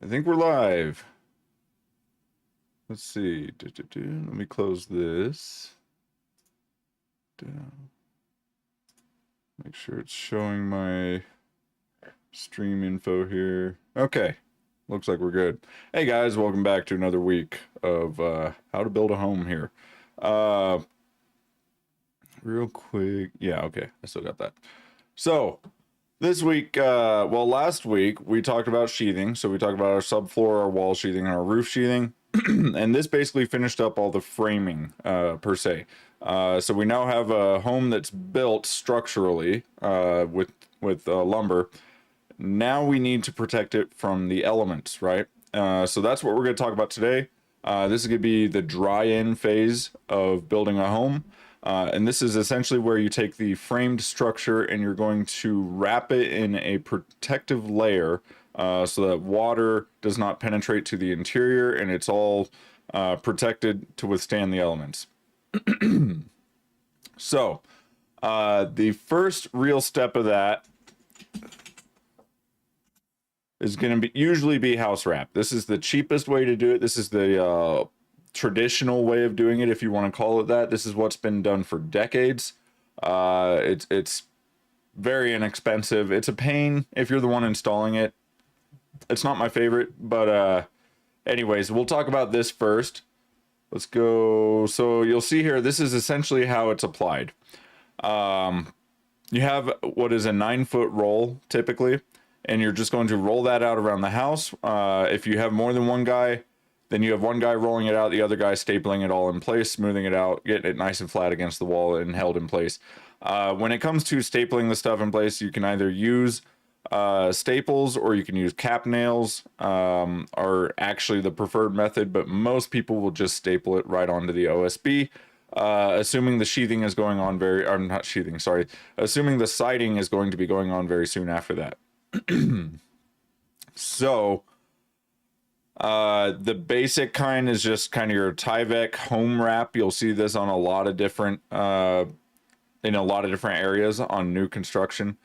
I think we're live. Let's see. Let me close this. Make sure it's showing my stream info here. Okay. Looks like we're good. Hey guys, welcome back to another week of how to build a home here. Uh, Real quick. Yeah, okay. I still got that. So, this week, well, last week we talked about sheathing. So we talked about our subfloor, our wall sheathing, and our roof sheathing. And this basically finished up all the framing, per se. So we now have a home that's built structurally with lumber. Now we need to protect it from the elements, right? So that's what we're going to talk about today. This is going to be the dry-in phase of building a home. And this is essentially where you take the framed structure and you're going to wrap it in a protective layer so that water does not penetrate to the interior and it's all protected to withstand the elements. So, the first real step of that is going to usually be house wrap. This is the cheapest way to do it. This is the traditional way of doing it, if you want to call it that. This is what's been done for decades. It's very inexpensive. It's a pain if you're the one installing it. It's not my favorite, but anyways, we'll talk about this first. Let's go. So you'll see here, this is essentially how it's applied. You have what is a 9-foot roll typically, and you're just going to roll that out around the house. If you have more than one guy, then you have one guy rolling it out, the other guy stapling it all in place, smoothing it out, getting it nice and flat against the wall and held in place. When it comes to stapling the stuff in place, you can either use staples or you can use cap nails, are actually the preferred method, but most people will just staple it right onto the OSB, assuming the sheathing is going on I'm not sheathing, sorry, assuming the siding is going to be going on very soon after that. So, the basic kind is just kind of your Tyvek home wrap. You'll see this on a lot of different, in a lot of different areas on new construction.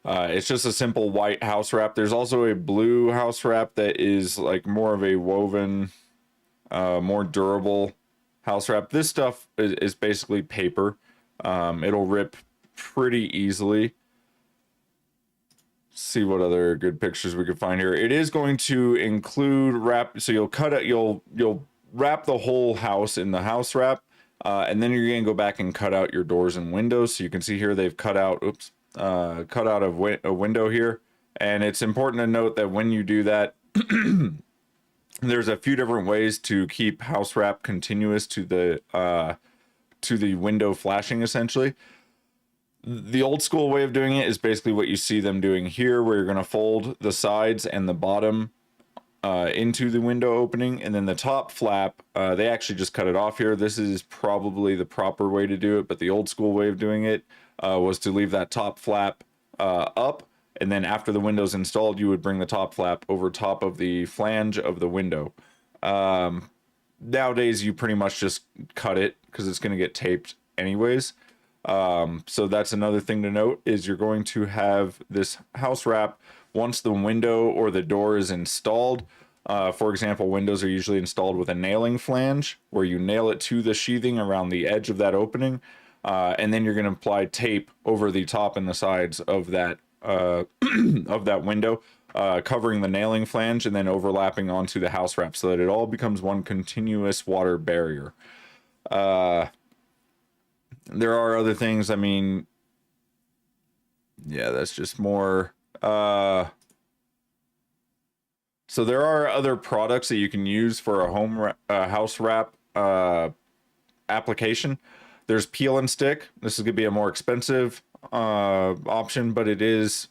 It's just a simple white house wrap. There's also a blue house wrap that is like more of a woven, more durable house wrap. This stuff is basically paper. It'll rip pretty easily. See what other good pictures we could find here. It is going to include wrap, so you'll cut it, you'll wrap the whole house in the house wrap, and then you're going to go back and cut out your doors and windows. So you can see here they've cut out, cut out a window here, and it's important to note that when you do that, there's a few different ways to keep house wrap continuous to the window flashing essentially. The old school way of doing it is basically what you see them doing here, where you're going to fold the sides and the bottom into the window opening, and then the top flap, they actually just cut it off here. This is probably the proper way to do it, but the old school way of doing it was to leave that top flap up, and then after the window's installed, you would bring the top flap over top of the flange of the window. Nowadays, you pretty much just cut it because it's going to get taped anyways. So that's another thing to note, is you're going to have this house wrap once the window or the door is installed. For example, windows are usually installed with a nailing flange where you nail it to the sheathing around the edge of that opening. And then you're going to apply tape over the top and the sides of that, of that window, covering the nailing flange and then overlapping onto the house wrap so that it all becomes one continuous water barrier. There are other things, I mean, yeah, that's just more, so there are other products that you can use for a house wrap, application. There's peel and stick. This is gonna be a more expensive, option, but it is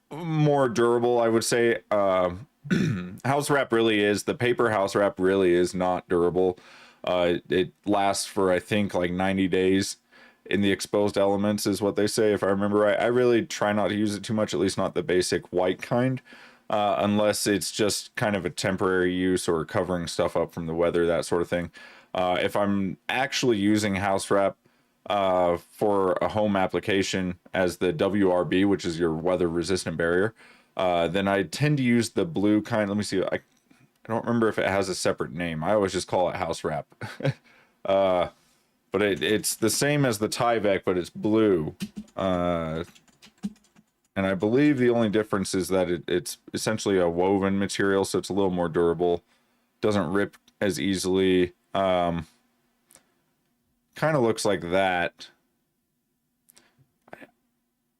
more durable, I would say. House wrap really is, the paper house wrap really is not durable. It lasts for, I think, like 90 days in the exposed elements is what they say, if I remember right. I really try not to use it too much, at least not the basic white kind, unless it's just kind of a temporary use or covering stuff up from the weather, that sort of thing. If I'm actually using house wrap for a home application as the WRB, which is your weather resistant barrier, then I tend to use the blue kind. Let me see. I don't remember if it has a separate name. I always just call it house wrap. But it's the same as the Tyvek, but it's blue. And I believe the only difference is that it's essentially a woven material, so it's a little more durable. Doesn't rip as easily. Kind of looks like that.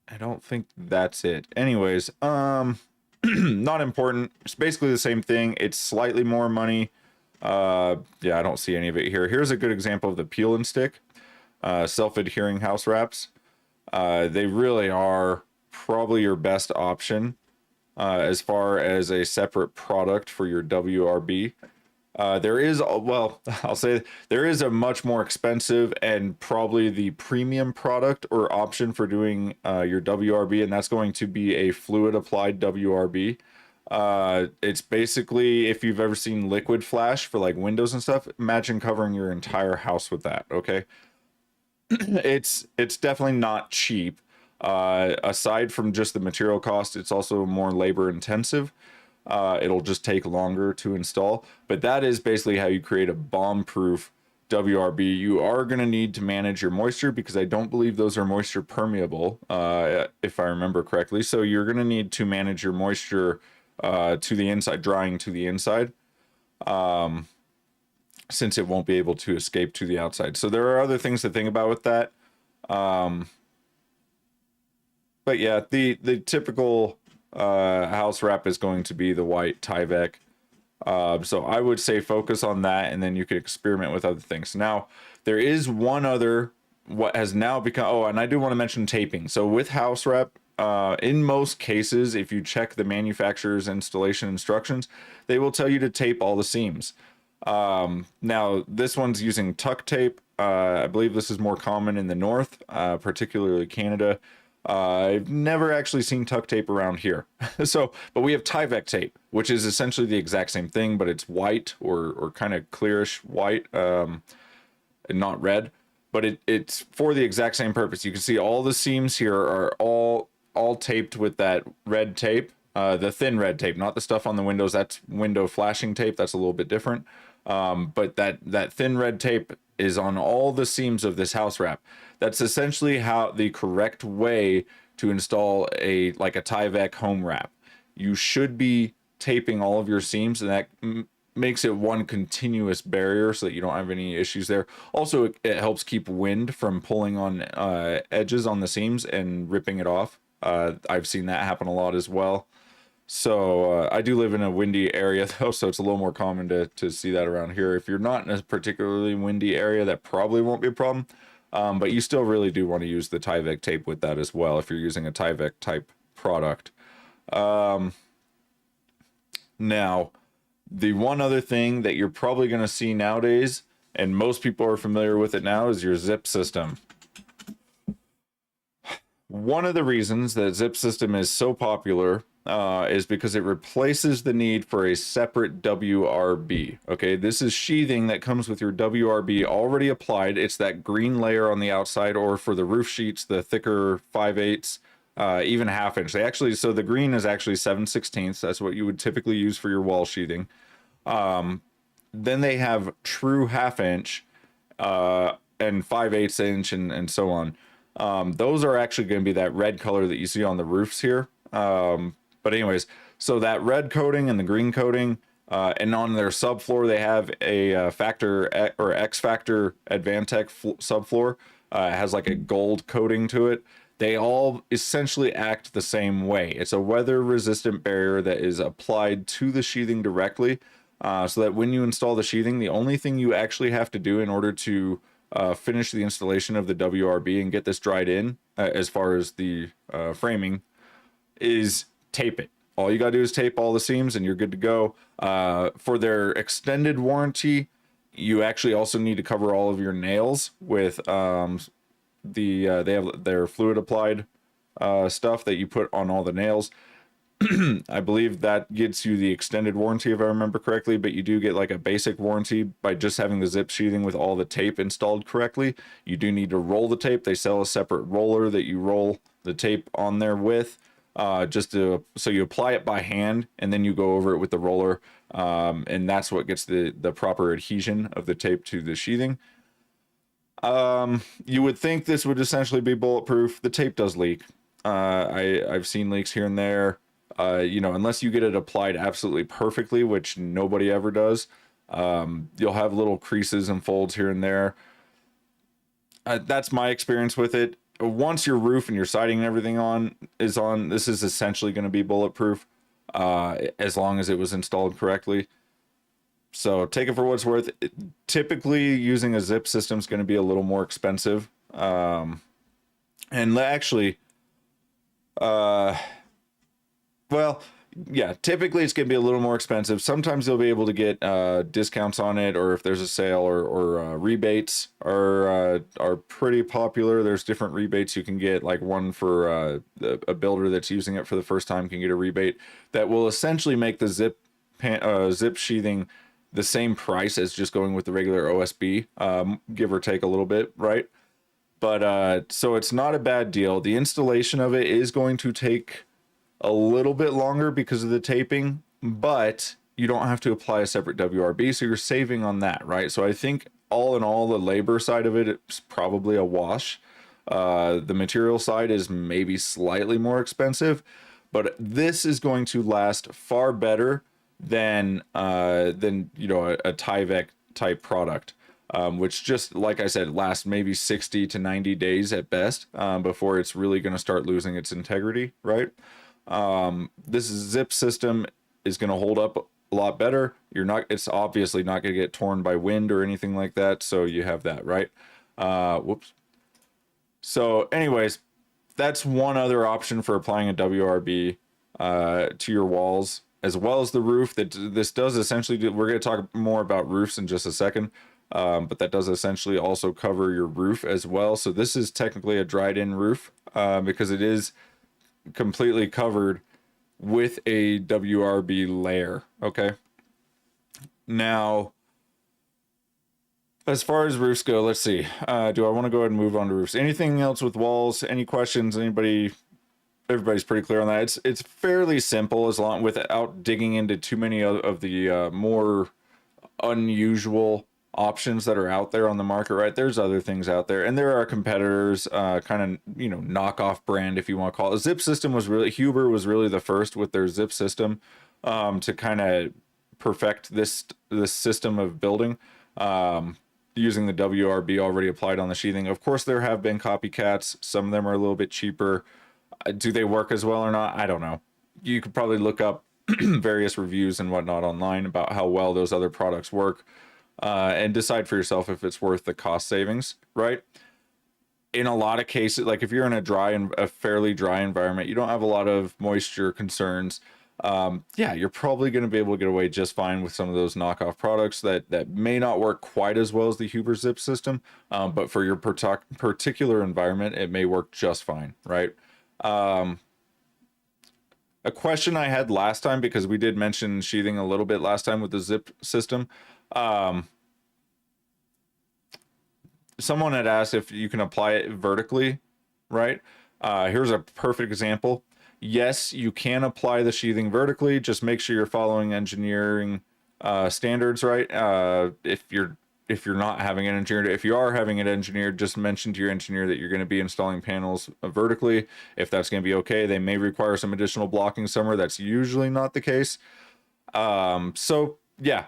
I don't think that's it. Anyways, not important. It's basically the same thing. It's slightly more money. Yeah, I don't see any of it here. Here's a good example of the peel and stick, self-adhering house wraps. They really are probably your best option as far as a separate product for your WRB. There is, well, I'll say there is a much more expensive and probably the premium product or option for doing your WRB, and that's going to be a fluid applied WRB. It's basically, if you've ever seen liquid flash for like windows and stuff, imagine covering your entire house with that. Okay. It's definitely not cheap. Aside from just the material cost, it's also more labor intensive. It'll just take longer to install, but that is basically how you create a bomb-proof WRB. You are going to need to manage your moisture because I don't believe those are moisture permeable, if I remember correctly. So you're going to need to manage your moisture to the inside, drying to the inside, since it won't be able to escape to the outside. So there are other things to think about with that. But yeah, the typical house wrap is going to be the white Tyvek. So I would say focus on that, and then you could experiment with other things. Now, there is one other, what has now become, oh, and I do want to mention taping. So with house wrap, in most cases, if you check the manufacturer's installation instructions, they will tell you to tape all the seams. Now, this one's using tuck tape. I believe this is more common in the north, particularly Canada. I've never actually seen tuck tape around here. So, but we have Tyvek tape, which is essentially the exact same thing, but it's white or kind of clearish white, and not red, but it's for the exact same purpose. You can see all the seams here are all taped with that red tape, the thin red tape, not the stuff on the windows. That's window flashing tape. That's a little bit different. But that thin red tape is on all the seams of this house wrap. That's essentially how the correct way to install a Tyvek home wrap. You should be taping all of your seams, and that makes it one continuous barrier so that you don't have any issues there. Also, it helps keep wind from pulling on edges on the seams and ripping it off. I've seen that happen a lot as well. So I do live in a windy area though, so it's a little more common to see that around here. If you're not in a particularly windy area, that probably won't be a problem. But you still really do want to use the Tyvek tape with that as well if you're using a Tyvek type product. Now, the one other thing that you're probably going to see nowadays, and most people are familiar with it now, is your zip system. One of the reasons that zip system is so popular is because it replaces the need for a separate WRB. Okay, this is sheathing that comes with your WRB already applied. It's that green layer on the outside, or for the roof sheets, the thicker 5/8, even 1/2 inch. They actually, so the green is actually 7/16. That's what you would typically use for your wall sheathing. Then they have true 1/2 inch and 5/8 inch and so on. Those are actually going to be that red color that you see on the roofs here. But anyways, so that red coating and the green coating, and on their subfloor, they have a Factor or X Factor Advantech subfloor. It has like a gold coating to it. They all essentially act the same way. It's a weather resistant barrier that is applied to the sheathing directly, so that when you install the sheathing, the only thing you actually have to do in order to finish the installation of the WRB and get this dried in, as far as the framing, is tape it. All you gotta do is tape all the seams and you're good to go. For their extended warranty, you actually also need to cover all of your nails with they have their fluid applied stuff that you put on all the nails. I believe that gets you the extended warranty if I remember correctly, but you do get like a basic warranty by just having the zip sheathing with all the tape installed correctly. You do need to roll the tape. They sell a separate roller that you roll the tape on there with. so you apply it by hand and then you go over it with the roller, and that's what gets the proper adhesion of the tape to the sheathing. You would think this would essentially be bulletproof. The tape does leak. I've seen leaks here and there. Unless you get it applied absolutely perfectly, which nobody ever does, you'll have little creases and folds here and there. That's my experience with it. Once your roof and your siding and everything is on, this is essentially going to be bulletproof, as long as it was installed correctly. So take it for what it's worth. Typically, using a zip system is going to be a little more expensive. And actually, typically it's going to be a little more expensive. Sometimes you'll be able to get discounts on it, or if there's a sale, or rebates are pretty popular. There's different rebates you can get, like one for a builder that's using it for the first time can get a rebate that will essentially make the zip sheathing the same price as just going with the regular OSB, give or take a little bit, right? But so it's not a bad deal. The installation of it is going to take a little bit longer because of the taping, but you don't have to apply a separate WRB, so you're saving on that, right? So I think all in all, the labor side of it's probably a wash. The material side is maybe slightly more expensive, but this is going to last far better than a Tyvek type product, which, just like I said, lasts maybe 60 to 90 days at best, before it's really going to start losing its integrity, right? This zip system is going to hold up a lot better. It's obviously not going to get torn by wind or anything like that, so you have that, right? Whoops. So anyways, that's one other option for applying a WRB to your walls, as well as the roof. That this does essentially do. We're going to talk more about roofs in just a second, but that does essentially also cover your roof as well. So this is technically a dried-in roof, because it is completely covered with a WRB layer. Okay. Now, as far as roofs go, let's see. Do I want to go ahead and move on to roofs? Anything else with walls? Any questions? Everybody's pretty clear on that. It's fairly simple, as long without digging into too many of the more unusual options that are out there on the market, right? There's other things out there, and there are competitors, kind of, knockoff brand, if you want to call it. Zip system Huber was really the first with their zip system, to kind of perfect this system of building, using the WRB already applied on the sheathing. Of course, there have been copycats. Some of them are a little bit cheaper. Do they work as well or not? I don't know. You could probably look up various reviews and whatnot online about how well those other products work, and decide for yourself if it's worth the cost savings, right? In a lot of cases, like if you're in a fairly dry environment, you don't have a lot of moisture concerns, you're probably going to be able to get away just fine with some of those knockoff products that may not work quite as well as the Huber zip system, but for your particular environment, it may work just fine, right? A question I had last time, because we did mention sheathing a little bit last time with the zip system. Someone had asked if you can apply it vertically, right? Here's a perfect example. Yes, you can apply the sheathing vertically. Just make sure you're following engineering standards, right? If you're not having it engineered, if you are having it engineered, just mention to your engineer that you're going to be installing panels vertically. If that's going to be okay, they may require some additional blocking somewhere. That's usually not the case. So yeah,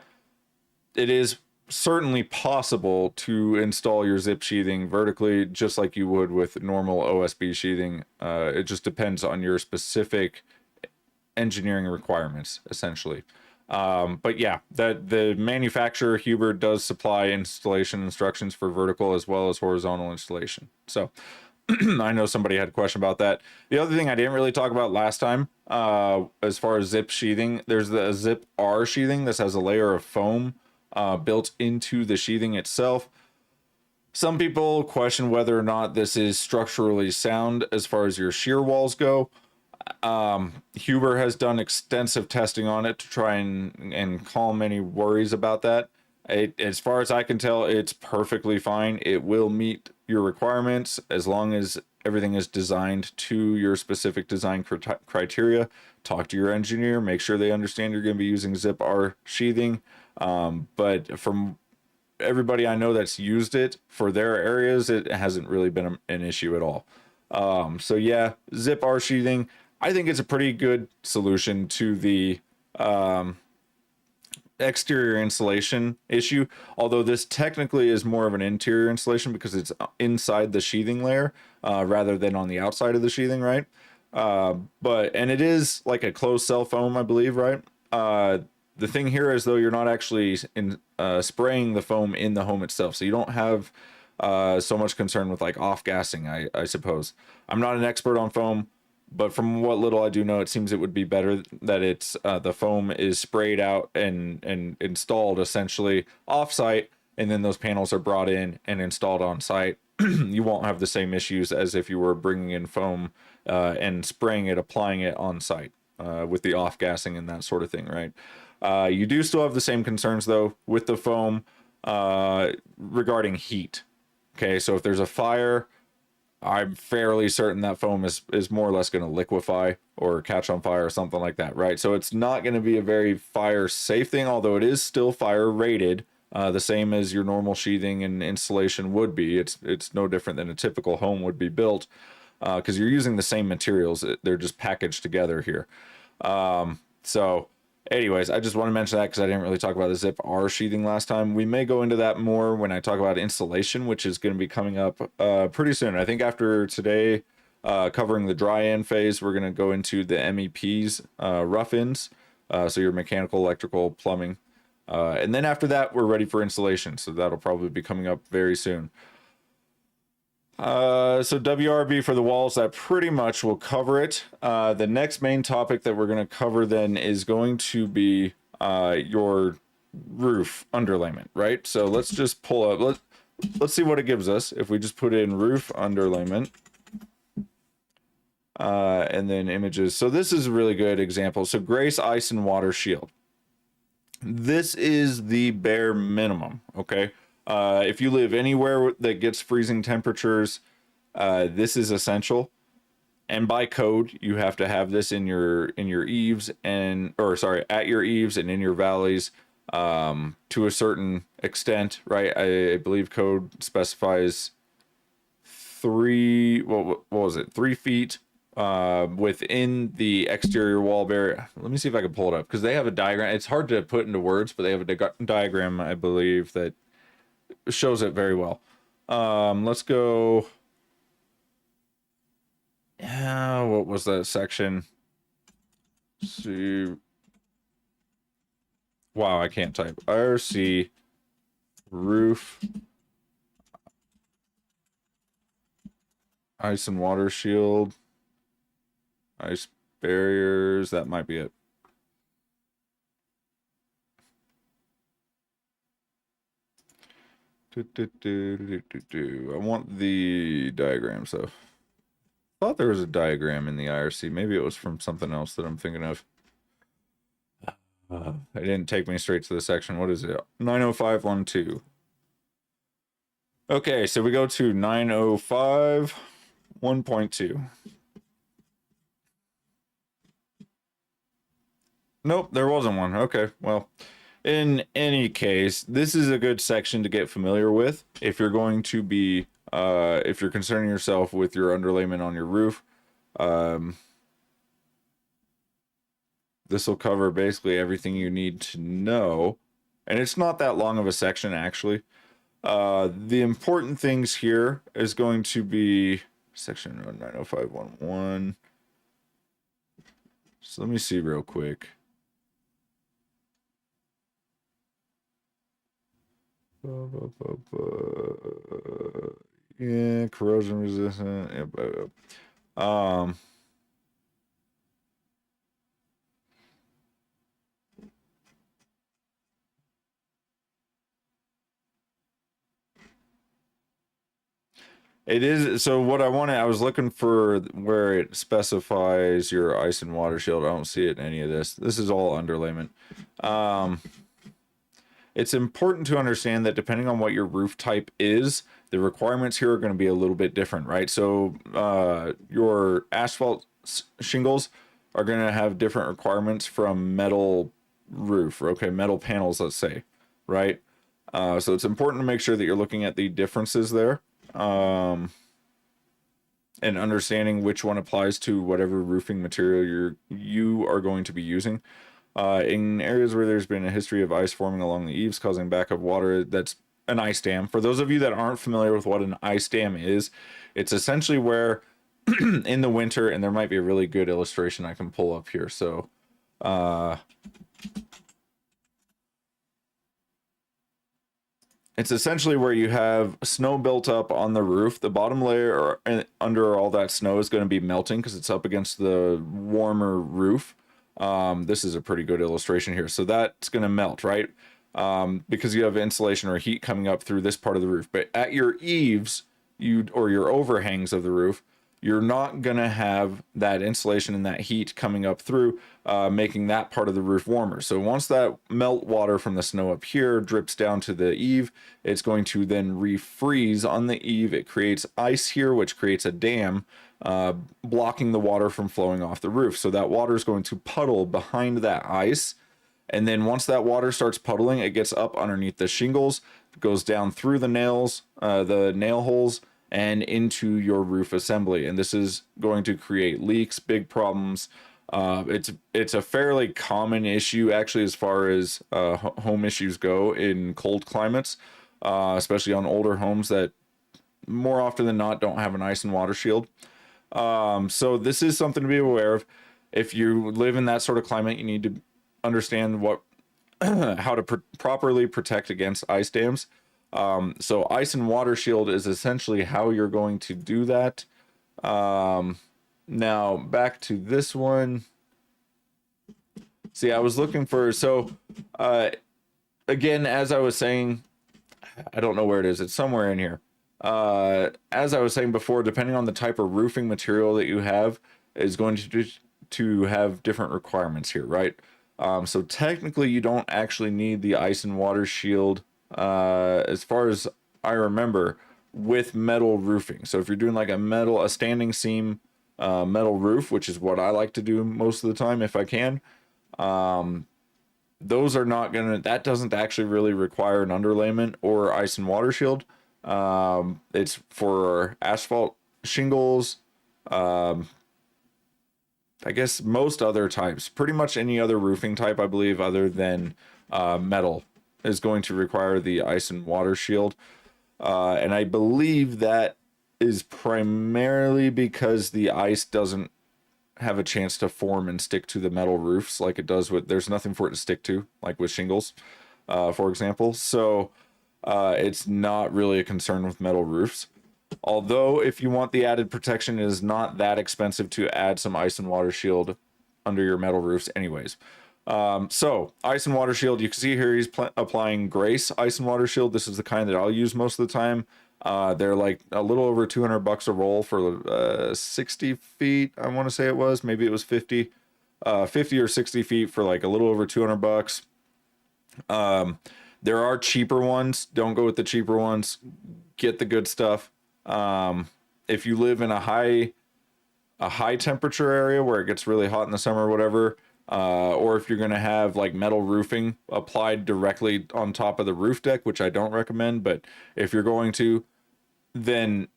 it is certainly possible to install your zip sheathing vertically, just like you would with normal OSB sheathing. It just depends on your specific engineering requirements, essentially. But yeah, the manufacturer Huber does supply installation instructions for vertical as well as horizontal installation. So I know somebody had a question about that. The other thing I didn't really talk about last time, as far as zip sheathing, there's the Zip R sheathing. This has a layer of foam built into the sheathing itself. Some people question whether or not this is structurally sound as far as your shear walls go. Huber has done extensive testing on it to try and calm any worries about that. As far as I can tell, it's perfectly fine. It will meet your requirements as long as everything is designed to your specific design criteria. Talk to your engineer, make sure they understand you're going to be using zip R sheathing. But from everybody I know that's used it for their areas, it hasn't really been an issue at all. So yeah, zip R sheathing, I think it's a pretty good solution to the exterior insulation issue, although this technically is more of an interior insulation because it's inside the sheathing layer rather than on the outside of the sheathing, right? And it is like a closed cell foam, I believe, right? The thing here is, though, you're not actually spraying the foam in the home itself, so you don't have so much concern with like off gassing, I suppose. I'm not an expert on foam, but from what little I do know, it seems it would be better that it's the foam is sprayed out and installed essentially off-site, and then those panels are brought in and installed on site. You won't have the same issues as if you were bringing in foam and spraying it, applying it on site with the off-gassing and that sort of thing, right? You do still have the same concerns, though, with the foam regarding heat. Okay, so if there's a fire, I'm fairly certain that foam is more or less going to liquefy or catch on fire or something like that, right? So it's not going to be a very fire safe thing, although it is still fire rated, the same as your normal sheathing and insulation would be. It's no different than a typical home would be built because you're using the same materials. They're just packaged together here. So anyways, I just want to mention that because I didn't really talk about the zip R sheathing last time. We may go into that more when I talk about installation, which is going to be coming up pretty soon. I think after today, covering the dry end phase, we're going to go into the MEPs, rough ins, so your mechanical, electrical, plumbing. And then after that, we're ready for installation. So that'll probably be coming up very soon. So WRB for the walls, that pretty much will cover it. The next main topic that we're going to cover then is going to be your roof underlayment, right? So let's just pull up, let's see what it gives us if we just put in roof underlayment and then images. So this is a really good example. So Grace Ice and Water Shield. This is the bare minimum, okay? If you live anywhere that gets freezing temperatures, this is essential. And by code, you have to have this in your eaves at your eaves and in your valleys to a certain extent, right? I believe code specifies 3 feet within the exterior wall barrier. Let me see if I can pull it up because they have a diagram. It's hard to put into words, but they have a diagram, I believe, that shows it very well. Let's go. Yeah, what was that section? Let's see. Wow, I can't type. IRC roof ice and water shield, ice barriers. That might be it. I want the diagram, so I thought there was a diagram in the IRC. Maybe it was from something else that I'm thinking of. It didn't take me straight to the section. What is it? 90512. Okay, so we go to 905 1.2. Nope, there wasn't one. Okay, well, in any case, this is a good section to get familiar with if you're going to be if you're concerning yourself with your underlayment on your roof. This will cover basically everything you need to know, and it's not that long of a section actually. The important things here is going to be section 90511. So let me see real quick. Yeah, corrosion resistant. It is, so what I was looking for where it specifies your ice and water shield. I don't see it in any of this. This is all underlayment. it's important to understand that depending on what your roof type is, the requirements here are going to be a little bit different, right? So your asphalt shingles are going to have different requirements from metal roof, okay, metal panels, let's say, right? So it's important to make sure that you're looking at the differences there, and understanding which one applies to whatever roofing material you are going to be using. In areas where there's been a history of ice forming along the eaves causing backup water, that's an ice dam. For those of you that aren't familiar with what an ice dam is, it's essentially where in the winter, and there might be a really good illustration I can pull up here. So it's essentially where you have snow built up on the roof. The bottom layer under all that snow is going to be melting because it's up against the warmer roof. This is a pretty good illustration here. So that's going to melt, right? Because you have insulation or heat coming up through this part of the roof. But at your eaves, or your overhangs of the roof, you're not going to have that insulation and that heat coming up through, making that part of the roof warmer. So once that melt water from the snow up here drips down to the eave, it's going to then refreeze on the eave. It creates ice here, which creates a dam, blocking the water from flowing off the roof. So that water is going to puddle behind that ice. And then once that water starts puddling, it gets up underneath the shingles, goes down through the nails, the nail holes, and into your roof assembly. And this is going to create leaks, big problems. It's a fairly common issue, actually, as far as home issues go in cold climates, especially on older homes that more often than not don't have an ice and water shield. So this is something to be aware of. If you live in that sort of climate, you need to understand what how to properly protect against ice dams. So ice and water shield is essentially how you're going to do that. Now back to this one. See, I was looking for, again, as I was saying, I don't know where it is. It's somewhere in here. As I was saying before, depending on the type of roofing material that you have is going to have different requirements here, right? So technically you don't actually need the ice and water shield, as far as I remember, with metal roofing. So if you're doing like a standing seam metal roof, which is what I like to do most of the time if I can, those are not that doesn't actually really require an underlayment or ice and water shield. It's for asphalt shingles, I guess most other types, pretty much any other roofing type, I believe, other than metal, is going to require the ice and water shield. And I believe that is primarily because the ice doesn't have a chance to form and stick to the metal roofs like it does there's nothing for it to stick to, like with shingles, for example. So it's not really a concern with metal roofs. Although if you want the added protection, it is not that expensive to add some ice and water shield under your metal roofs anyways. So ice and water shield, you can see here he's applying Grace ice and water shield. This is the kind that I'll use most of the time. They're like a little over $200 a roll for 60 feet. I want to say it was, maybe it was 50 or 60 feet for like a little over $200. There are cheaper ones. Don't go with the cheaper ones. Get the good stuff. If you live in a high temperature area where it gets really hot in the summer or whatever, or if you're going to have like metal roofing applied directly on top of the roof deck, which I don't recommend, but if you're going to, then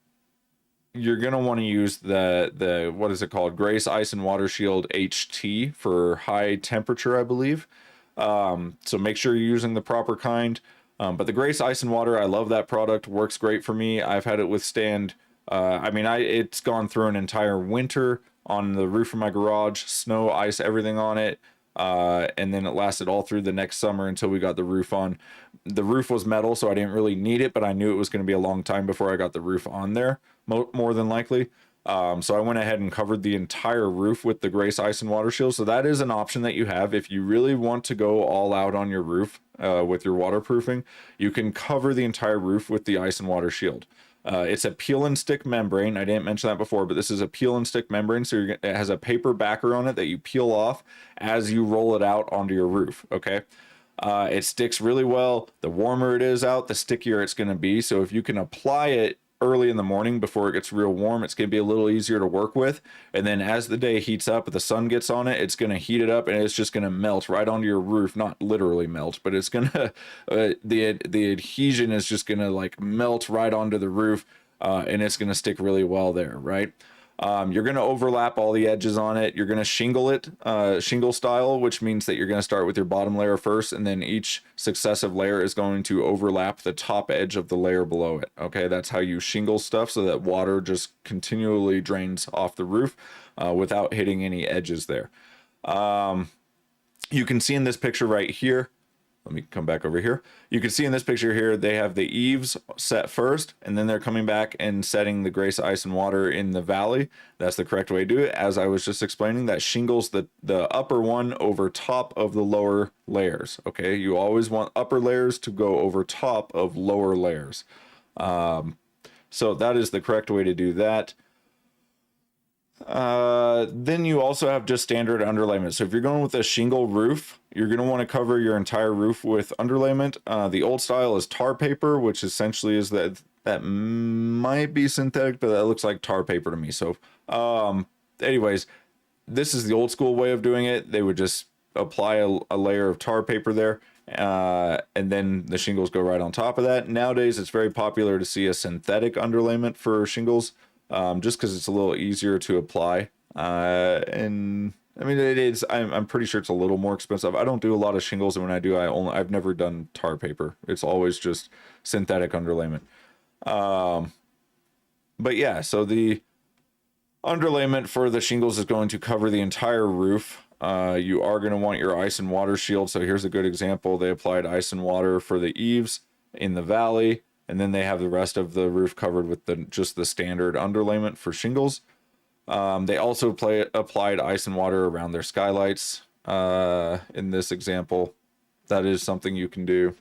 you're going to want to use the what is it called? Grace Ice and Water Shield HT for high temperature, I believe. So make sure you're using the proper kind. But the Grace Ice and Water, I love that product. Works great for me. I've had it withstand. It's gone through an entire winter on the roof of my garage, snow, ice, everything on it. And then it lasted all through the next summer until we got the roof on. The roof was metal, so I didn't really need it, but I knew it was going to be a long time before I got the roof on there, more than likely. So I went ahead and covered the entire roof with the Grace Ice and Water Shield. So that is an option that you have if you really want to go all out on your roof with your waterproofing. You can cover the entire roof with the Ice and Water Shield. It's a peel and stick membrane. I didn't mention that before, but this is a peel and stick membrane. So it has a paper backer on it that you peel off as you roll it out onto your roof. Okay. It sticks really well. The warmer it is out, the stickier it's going to be. So if you can apply it early in the morning before it gets real warm, it's going to be a little easier to work with. And then as the day heats up, the sun gets on it, it's going to heat it up, and it's just going to melt right onto your roof. Not literally melt, but it's going to the adhesion is just going to like melt right onto the roof, and it's going to stick really well there, right? You're going to overlap all the edges on it. You're going to shingle it, shingle style, which means that you're going to start with your bottom layer first, and then each successive layer is going to overlap the top edge of the layer below it. Okay, that's how you shingle stuff, so that water just continually drains off the roof without hitting any edges there. You can see in this picture right here, let me come back over here. You can see in this picture here, they have the eaves set first, and then they're coming back and setting the Grace Ice and Water in the valley. That's the correct way to do it. As I was just explaining, that shingles the upper one over top of the lower layers. Okay, you always want upper layers to go over top of lower layers. So that is the correct way to do that. Then you also have just standard underlayment. So if you're going with a shingle roof, you're going to want to cover your entire roof with underlayment. The old style is tar paper, which essentially is that might be synthetic, but that looks like tar paper to me. So anyways, this is the old school way of doing it. They would just apply a layer of tar paper there, and then the shingles go right on top of that. Nowadays, it's very popular to see a synthetic underlayment for shingles. Just because it's a little easier to apply, and I mean it is. I'm pretty sure it's a little more expensive. I don't do a lot of shingles, and when I do, I've never done tar paper. It's always just synthetic underlayment. But yeah, so the underlayment for the shingles is going to cover the entire roof. You are going to want your ice and water shield. So here's a good example. They applied ice and water for the eaves in the valley, and then they have the rest of the roof covered with just the standard underlayment for shingles. They also applied ice and water around their skylights in this example. That is something you can do.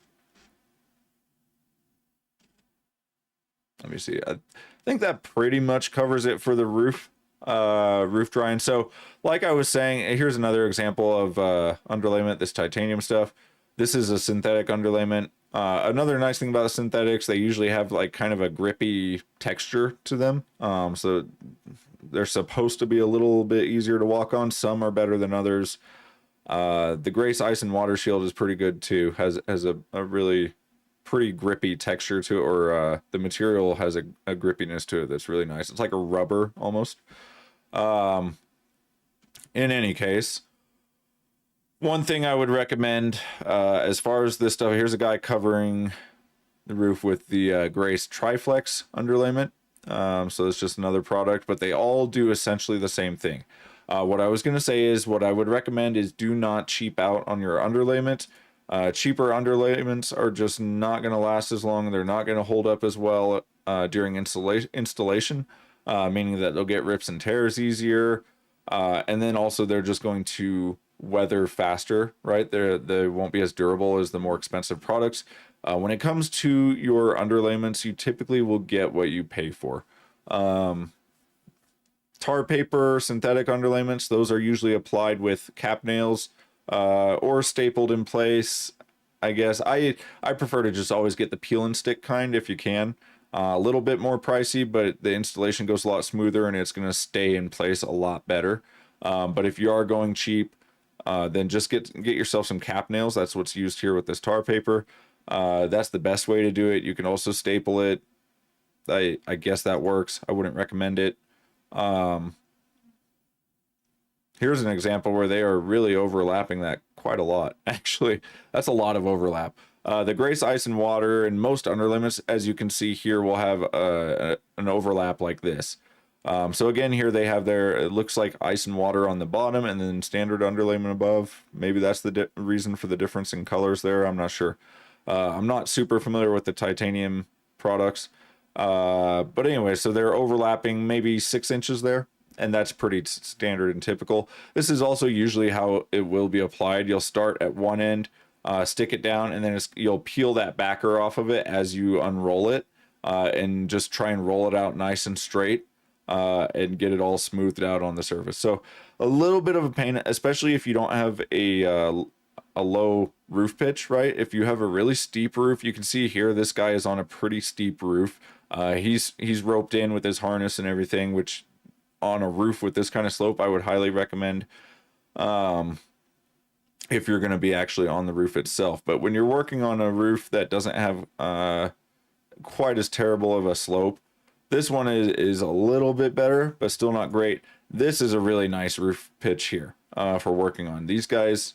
Let me see. I think that pretty much covers it for the roof drying. So like I was saying, here's another example of underlayment, this titanium stuff. This is a synthetic underlayment. Another nice thing about the synthetics, they usually have like kind of a grippy texture to them. So they're supposed to be a little bit easier to walk on. Some are better than others. The Grace Ice and Water Shield is pretty good too. Has a really pretty grippy texture to it, or the material has a grippiness to it that's really nice. It's like a rubber almost. In any case, one thing I would recommend as far as this stuff, here's a guy covering the roof with the Grace Triflex underlayment. So it's just another product, but they all do essentially the same thing. What I was going to say is what I would recommend is do not cheap out on your underlayment. Cheaper underlayments are just not going to last as long. They're not going to hold up as well during installation, meaning that they'll get rips and tears easier. And then also they're just going to weather faster, right? They won't be as durable as the more expensive products. When it comes to your underlayments, you typically will get what you pay for. Tar paper, synthetic underlayments, those are usually applied with cap nails or stapled in place. I guess I prefer to just always get the peel and stick kind if you can. A little bit more pricey, but the installation goes a lot smoother and it's going to stay in place a lot better. But if you are going cheap, then just get yourself some cap nails. That's what's used here with this tar paper. That's the best way to do it. You can also staple it. I guess that works. I wouldn't recommend it. Here's an example where they are really overlapping that quite a lot. Actually, that's a lot of overlap. The Grace Ice and Water and most underlayments, as you can see here, will have an overlap like this. So again, here they have it looks like ice and water on the bottom and then standard underlayment above. Maybe that's the reason for the difference in colors there. I'm not sure. I'm not super familiar with the titanium products. But anyway, so they're overlapping maybe 6 inches there, and that's pretty standard and typical. This is also usually how it will be applied. You'll start at one end, stick it down, and then you'll peel that backer off of it as you unroll it, and just try and roll it out nice and straight. And get it all smoothed out on the surface. So a little bit of a pain, especially if you don't have a a low roof pitch, right? If you have a really steep roof, you can see here, this guy is on a pretty steep roof. He's roped in with his harness and everything, which on a roof with this kind of slope, I would highly recommend if you're going to be actually on the roof itself. But when you're working on a roof that doesn't have quite as terrible of a slope, this one is a little bit better, but still not great. This is a really nice roof pitch here for working on. These guys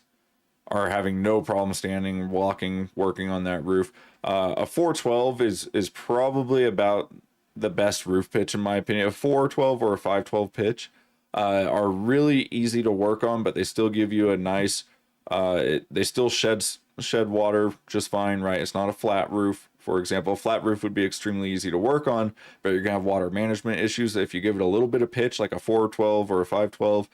are having no problem standing, walking, working on that roof. A 412 is probably about the best roof pitch in my opinion. A 412 or a 512 pitch are really easy to work on, but they still give you a nice. They still shed water just fine, right? It's not a flat roof. For example, a flat roof would be extremely easy to work on, but you're gonna have water management issues. If you give it a little bit of pitch, like a 412 or a 512,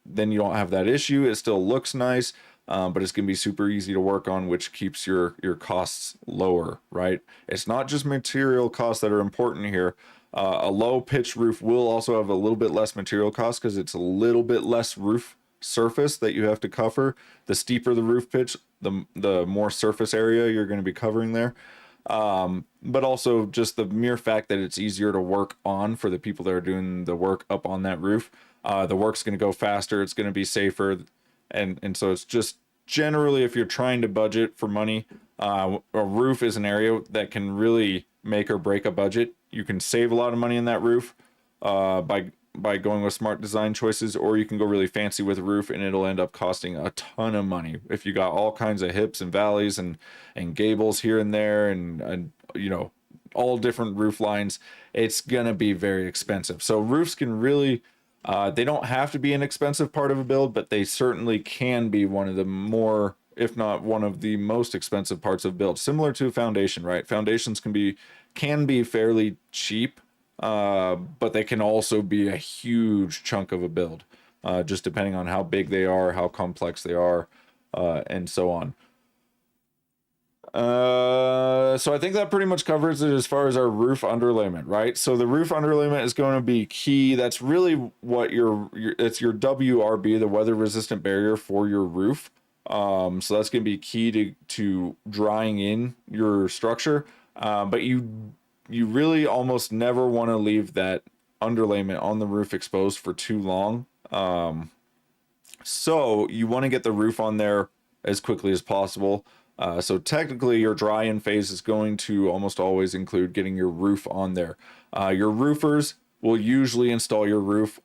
then you don't have that issue. It still looks nice, but it's gonna be super easy to work on, which keeps your costs lower, right? It's not just material costs that are important here. A low pitch roof will also have a little bit less material costs because it's a little bit less roof surface that you have to cover. The steeper the roof pitch, the more surface area you're going to be covering there. But also just the mere fact that it's easier to work on for the people that are doing the work up on that roof. The work's going to go faster. It's going to be safer. And so it's just generally, if you're trying to budget for money, a roof is an area that can really make or break a budget. You can save a lot of money in that roof by going with smart design choices, or you can go really fancy with a roof and it'll end up costing a ton of money. If you got all kinds of hips and valleys and gables here and there and you know, all different roof lines, it's gonna be very expensive. So roofs can really they don't have to be an expensive part of a build, but they certainly can be one of the more, if not one of the most expensive parts of build. Similar to a foundation, right? Foundations can be fairly cheap, but they can also be a huge chunk of a build, just depending on how big they are, how complex they are, and so on. So I think that pretty much covers it as far as our roof underlayment, right? So the roof underlayment is going to be key. That's really what it's your WRB, the weather resistant barrier for your roof. So that's going to be key to drying in your structure. But you really almost never want to leave that underlayment on the roof exposed for too long. So you want to get the roof on there as quickly as possible. So technically your dry-in phase is going to almost always include getting your roof on there. Your roofers will usually install your roof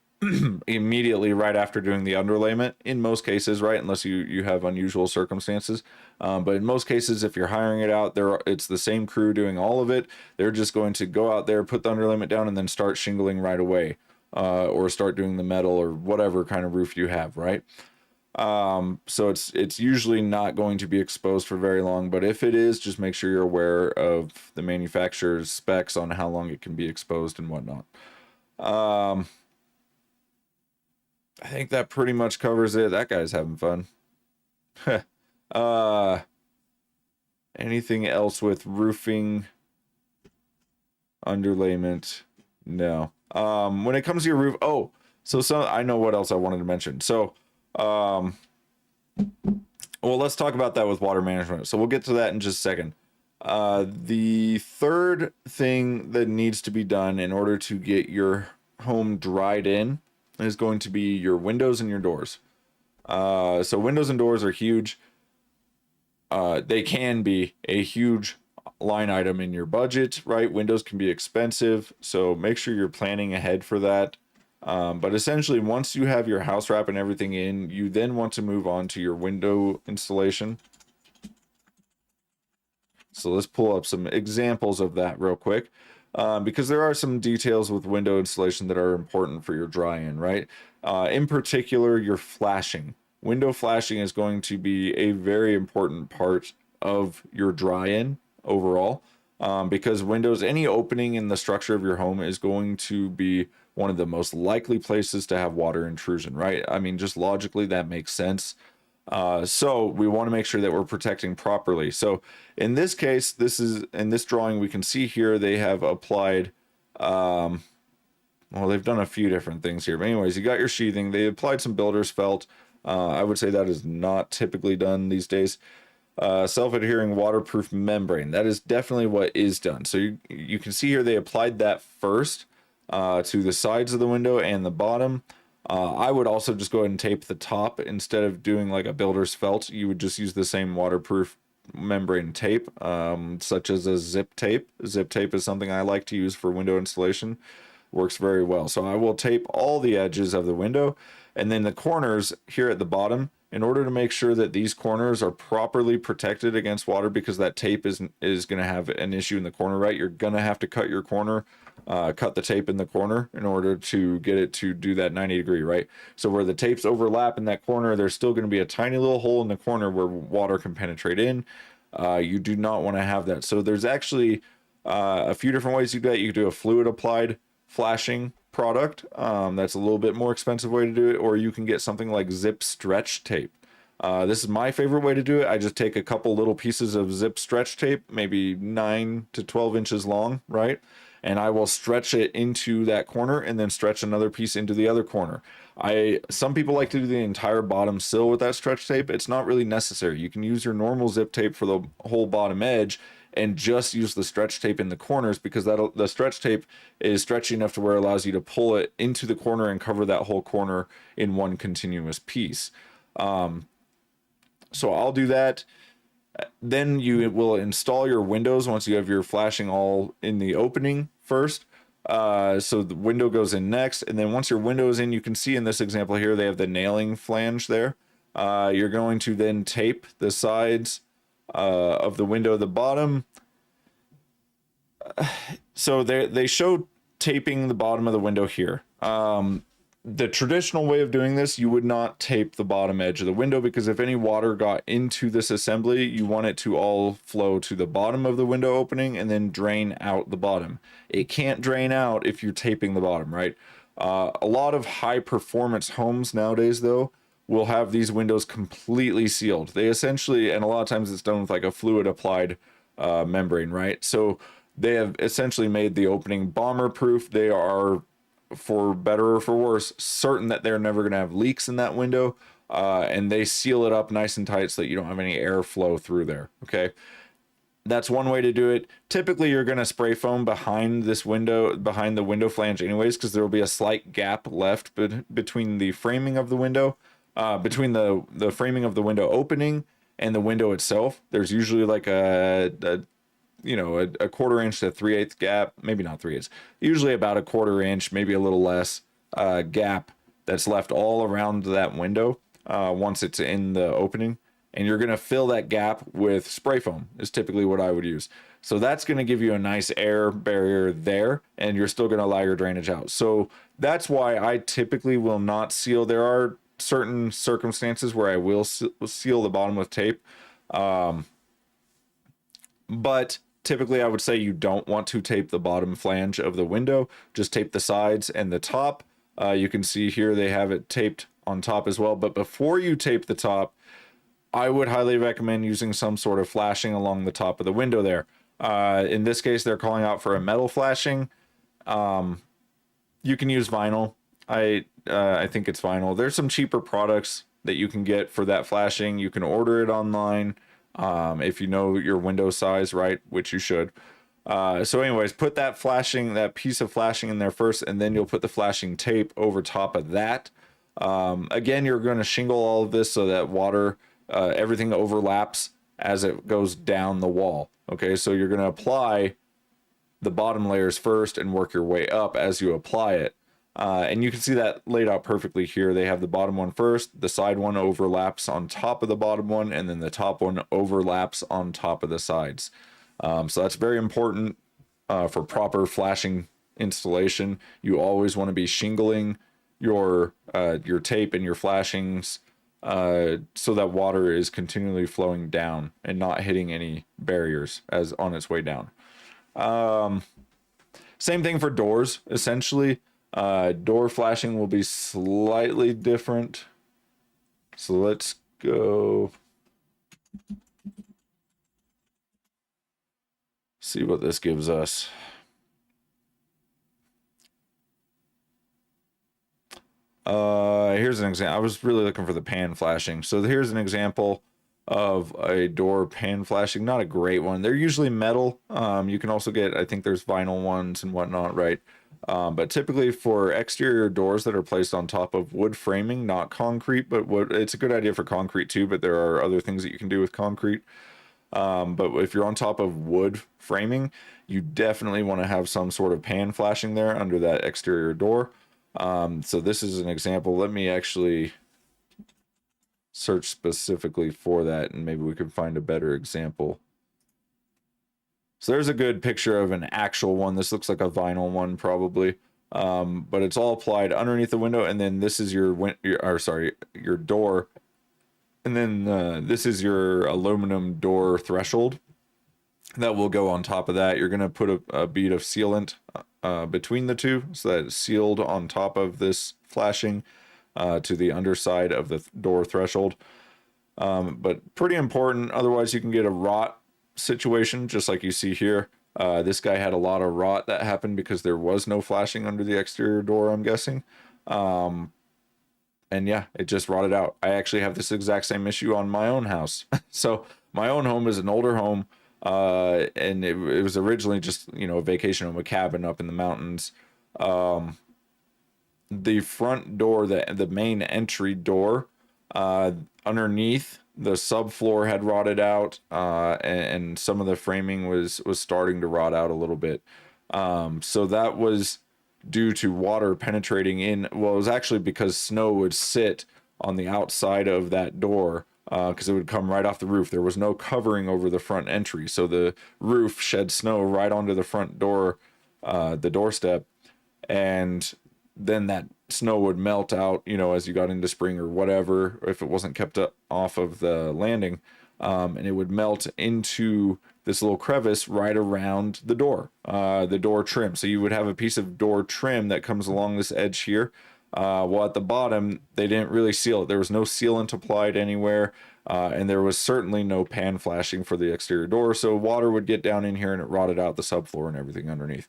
immediately right after doing the underlayment in most cases, right? Unless you have unusual circumstances. But in most cases, if you're hiring it out, it's the same crew doing all of it. They're just going to go out there, put the underlayment down, and then start shingling right away, or start doing the metal or whatever kind of roof you have, right? So it's usually not going to be exposed for very long, but if it is, just make sure you're aware of the manufacturer's specs on how long it can be exposed and whatnot. I think that pretty much covers it. That guy's having fun. Anything else with roofing underlayment? No. When it comes to your roof, I know what else I wanted to mention. So, well, let's talk about that with water management. So we'll get to that in just a second. The third thing that needs to be done in order to get your home dried in is going to be your windows and your doors. So windows and doors are huge. They can be a huge line item in your budget, right? Windows can be expensive, so make sure you're planning ahead for that. But essentially, once you have your house wrap and everything in, you then want to move on to your window installation. So let's pull up some examples of that real quick, because there are some details with window installation that are important for your dry-in, right? In particular, your flashing. Window flashing is going to be a very important part of your dry-in overall, because windows, any opening in the structure of your home is going to be one of the most likely places to have water intrusion, right? I mean, just logically, that makes sense. So we want to make sure that we're protecting properly. So in this case, in this drawing, we can see here they have applied, well, they've done a few different things here. But anyways, you got your sheathing. They applied some builder's felt I would say that is not typically done these days. Self-adhering waterproof membrane. That is definitely what is done. So you can see here they applied that first to the sides of the window and the bottom. I would also just go ahead and tape the top instead of doing like a builder's felt. You would just use the same waterproof membrane tape, such as a zip tape. Zip tape is something I like to use for window installation. Works very well. So I will tape all the edges of the window, and then the corners here at the bottom, in order to make sure that these corners are properly protected against water, because that tape is going to have an issue in the corner, right? You're going to have to cut your corner, cut the tape in the corner in order to get it to do that 90-degree, right? So where the tapes overlap in that corner, there's still going to be a tiny little hole in the corner where water can penetrate in. You do not want to have that. So there's actually a few different ways you do that. You could do a fluid applied flashing product. That's a little bit more expensive way to do it, or you can get something like zip stretch tape. This is my favorite way to do it. I just take a couple little pieces of zip stretch tape, maybe 9 to 12 inches long, right? And I will stretch it into that corner and then stretch another piece into the other corner. Some people like to do the entire bottom sill with that stretch tape. It's not really necessary. You can use your normal zip tape for the whole bottom edge and just use the stretch tape in the corners, because the stretch tape is stretchy enough to where it allows you to pull it into the corner and cover that whole corner in one continuous piece. So I'll do that. Then you will install your windows once you have your flashing all in the opening first. So the window goes in next, and then once your window is in, you can see in this example here they have the nailing flange there. You're going to then tape the sides of the window at the bottom. So they show taping the bottom of the window here. The traditional way of doing this, you would not tape the bottom edge of the window, because if any water got into this assembly, you want it to all flow to the bottom of the window opening and then drain out the bottom. It can't drain out if you're taping the bottom, right? A lot of high performance homes nowadays, though, will have these windows completely sealed. They essentially, and a lot of times it's done with like a fluid applied membrane, right? So they have essentially made the opening bomber proof. They are, for better or for worse, certain that they're never going to have leaks in that window, and they seal it up nice and tight so that you don't have any airflow through there. Okay, that's one way to do it. Typically you're going to spray foam behind this window, behind the window flange anyways, because there will be a slight gap left between the framing of the window, between the framing of the window opening and the window itself. There's usually like a 1/4 inch to 3/8 gap, maybe not 3/8, usually about a 1/4 inch, maybe a little less, gap that's left all around that window once it's in the opening. And you're going to fill that gap with spray foam is typically what I would use. So that's going to give you a nice air barrier there, and you're still going to allow your drainage out. So that's why I typically will not seal. There are certain circumstances where I will seal the bottom with tape. But typically I would say you don't want to tape the bottom flange of the window. Just tape the sides and the top. You can see here they have it taped on top as well. But before you tape the top, I would highly recommend using some sort of flashing along the top of the window there. In this case, they're calling out for a metal flashing. You can use vinyl. I think it's vinyl. There's some cheaper products that you can get for that flashing. You can order it online if you know your window size, right, which you should. So anyways, put that piece of flashing in there first, and then you'll put the flashing tape over top of that. Again, you're going to shingle all of this so that water, everything overlaps as it goes down the wall. Okay, so you're going to apply the bottom layers first and work your way up as you apply it. And you can see that laid out perfectly here. They have the bottom one first, the side one overlaps on top of the bottom one, and then the top one overlaps on top of the sides. So that's very important for proper flashing installation. You always want to be shingling your tape and your flashings so that water is continually flowing down and not hitting any barriers as on its way down. Same thing for doors, essentially. Door flashing will be slightly different. So let's go see what this gives us. Here's here's an example. I was really looking for the pan flashing. So here's an example of a door pan flashing. Not a great one. They're usually metal. You can also get, I think there's vinyl ones and whatnot, right? But typically for exterior doors that are placed on top of wood framing, not concrete, but wood, it's a good idea for concrete too, but there are other things that you can do with concrete. But if you're on top of wood framing, you definitely want to have some sort of pan flashing there under that exterior door. So this is an example. Let me actually search specifically for that, and maybe we can find a better example. So there's a good picture of an actual one. This looks like a vinyl one probably, but it's all applied underneath the window, and then this is your door, and then this is your aluminum door threshold that will go on top of that. You're going to put a bead of sealant between the two, so that it's sealed on top of this flashing to the underside of the door threshold. But pretty important, otherwise you can get a rot situation, just like you see here. This guy had a lot of rot that happened because there was no flashing under the exterior door, I'm guessing. And yeah, it just rotted out. I actually have this exact same issue on my own house. So my own home is an older home, and it was originally just, you know, a vacation home, a cabin up in the mountains. The front door, the main entry door, underneath the subfloor had rotted out, and some of the framing was starting to rot out a little bit. So that was due to water penetrating in. Well, it was actually because snow would sit on the outside of that door, because it would come right off the roof. There was no covering over the front entry, so the roof shed snow right onto the front door, the doorstep, and then that snow would melt out, you know, as you got into spring or whatever, if it wasn't kept up off of the landing, and it would melt into this little crevice right around the door trim. So you would have a piece of door trim that comes along this edge here. Well, at the bottom, they didn't really seal it. There was no sealant applied anywhere, and there was certainly no pan flashing for the exterior door. So water would get down in here and it rotted out the subfloor and everything underneath.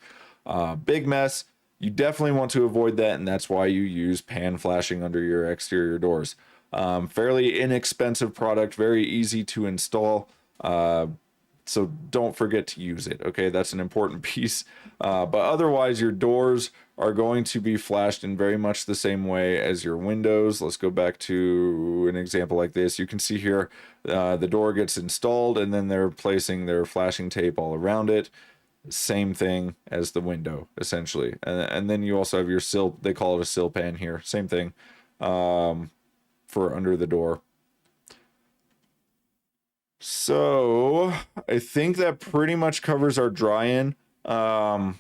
Big mess. You definitely want to avoid that, and that's why you use pan flashing under your exterior doors. Fairly inexpensive product, very easy to install. So don't forget to use it. Okay, that's an important piece. But otherwise, your doors are going to be flashed in very much the same way as your windows. Let's go back to an example like this. You can see here, the door gets installed, and then they're placing their flashing tape all around it. Same thing as the window, essentially. And then you also have your sill, they call it a sill pan here. Same thing for under the door. So I think that pretty much covers our dry-in. Now,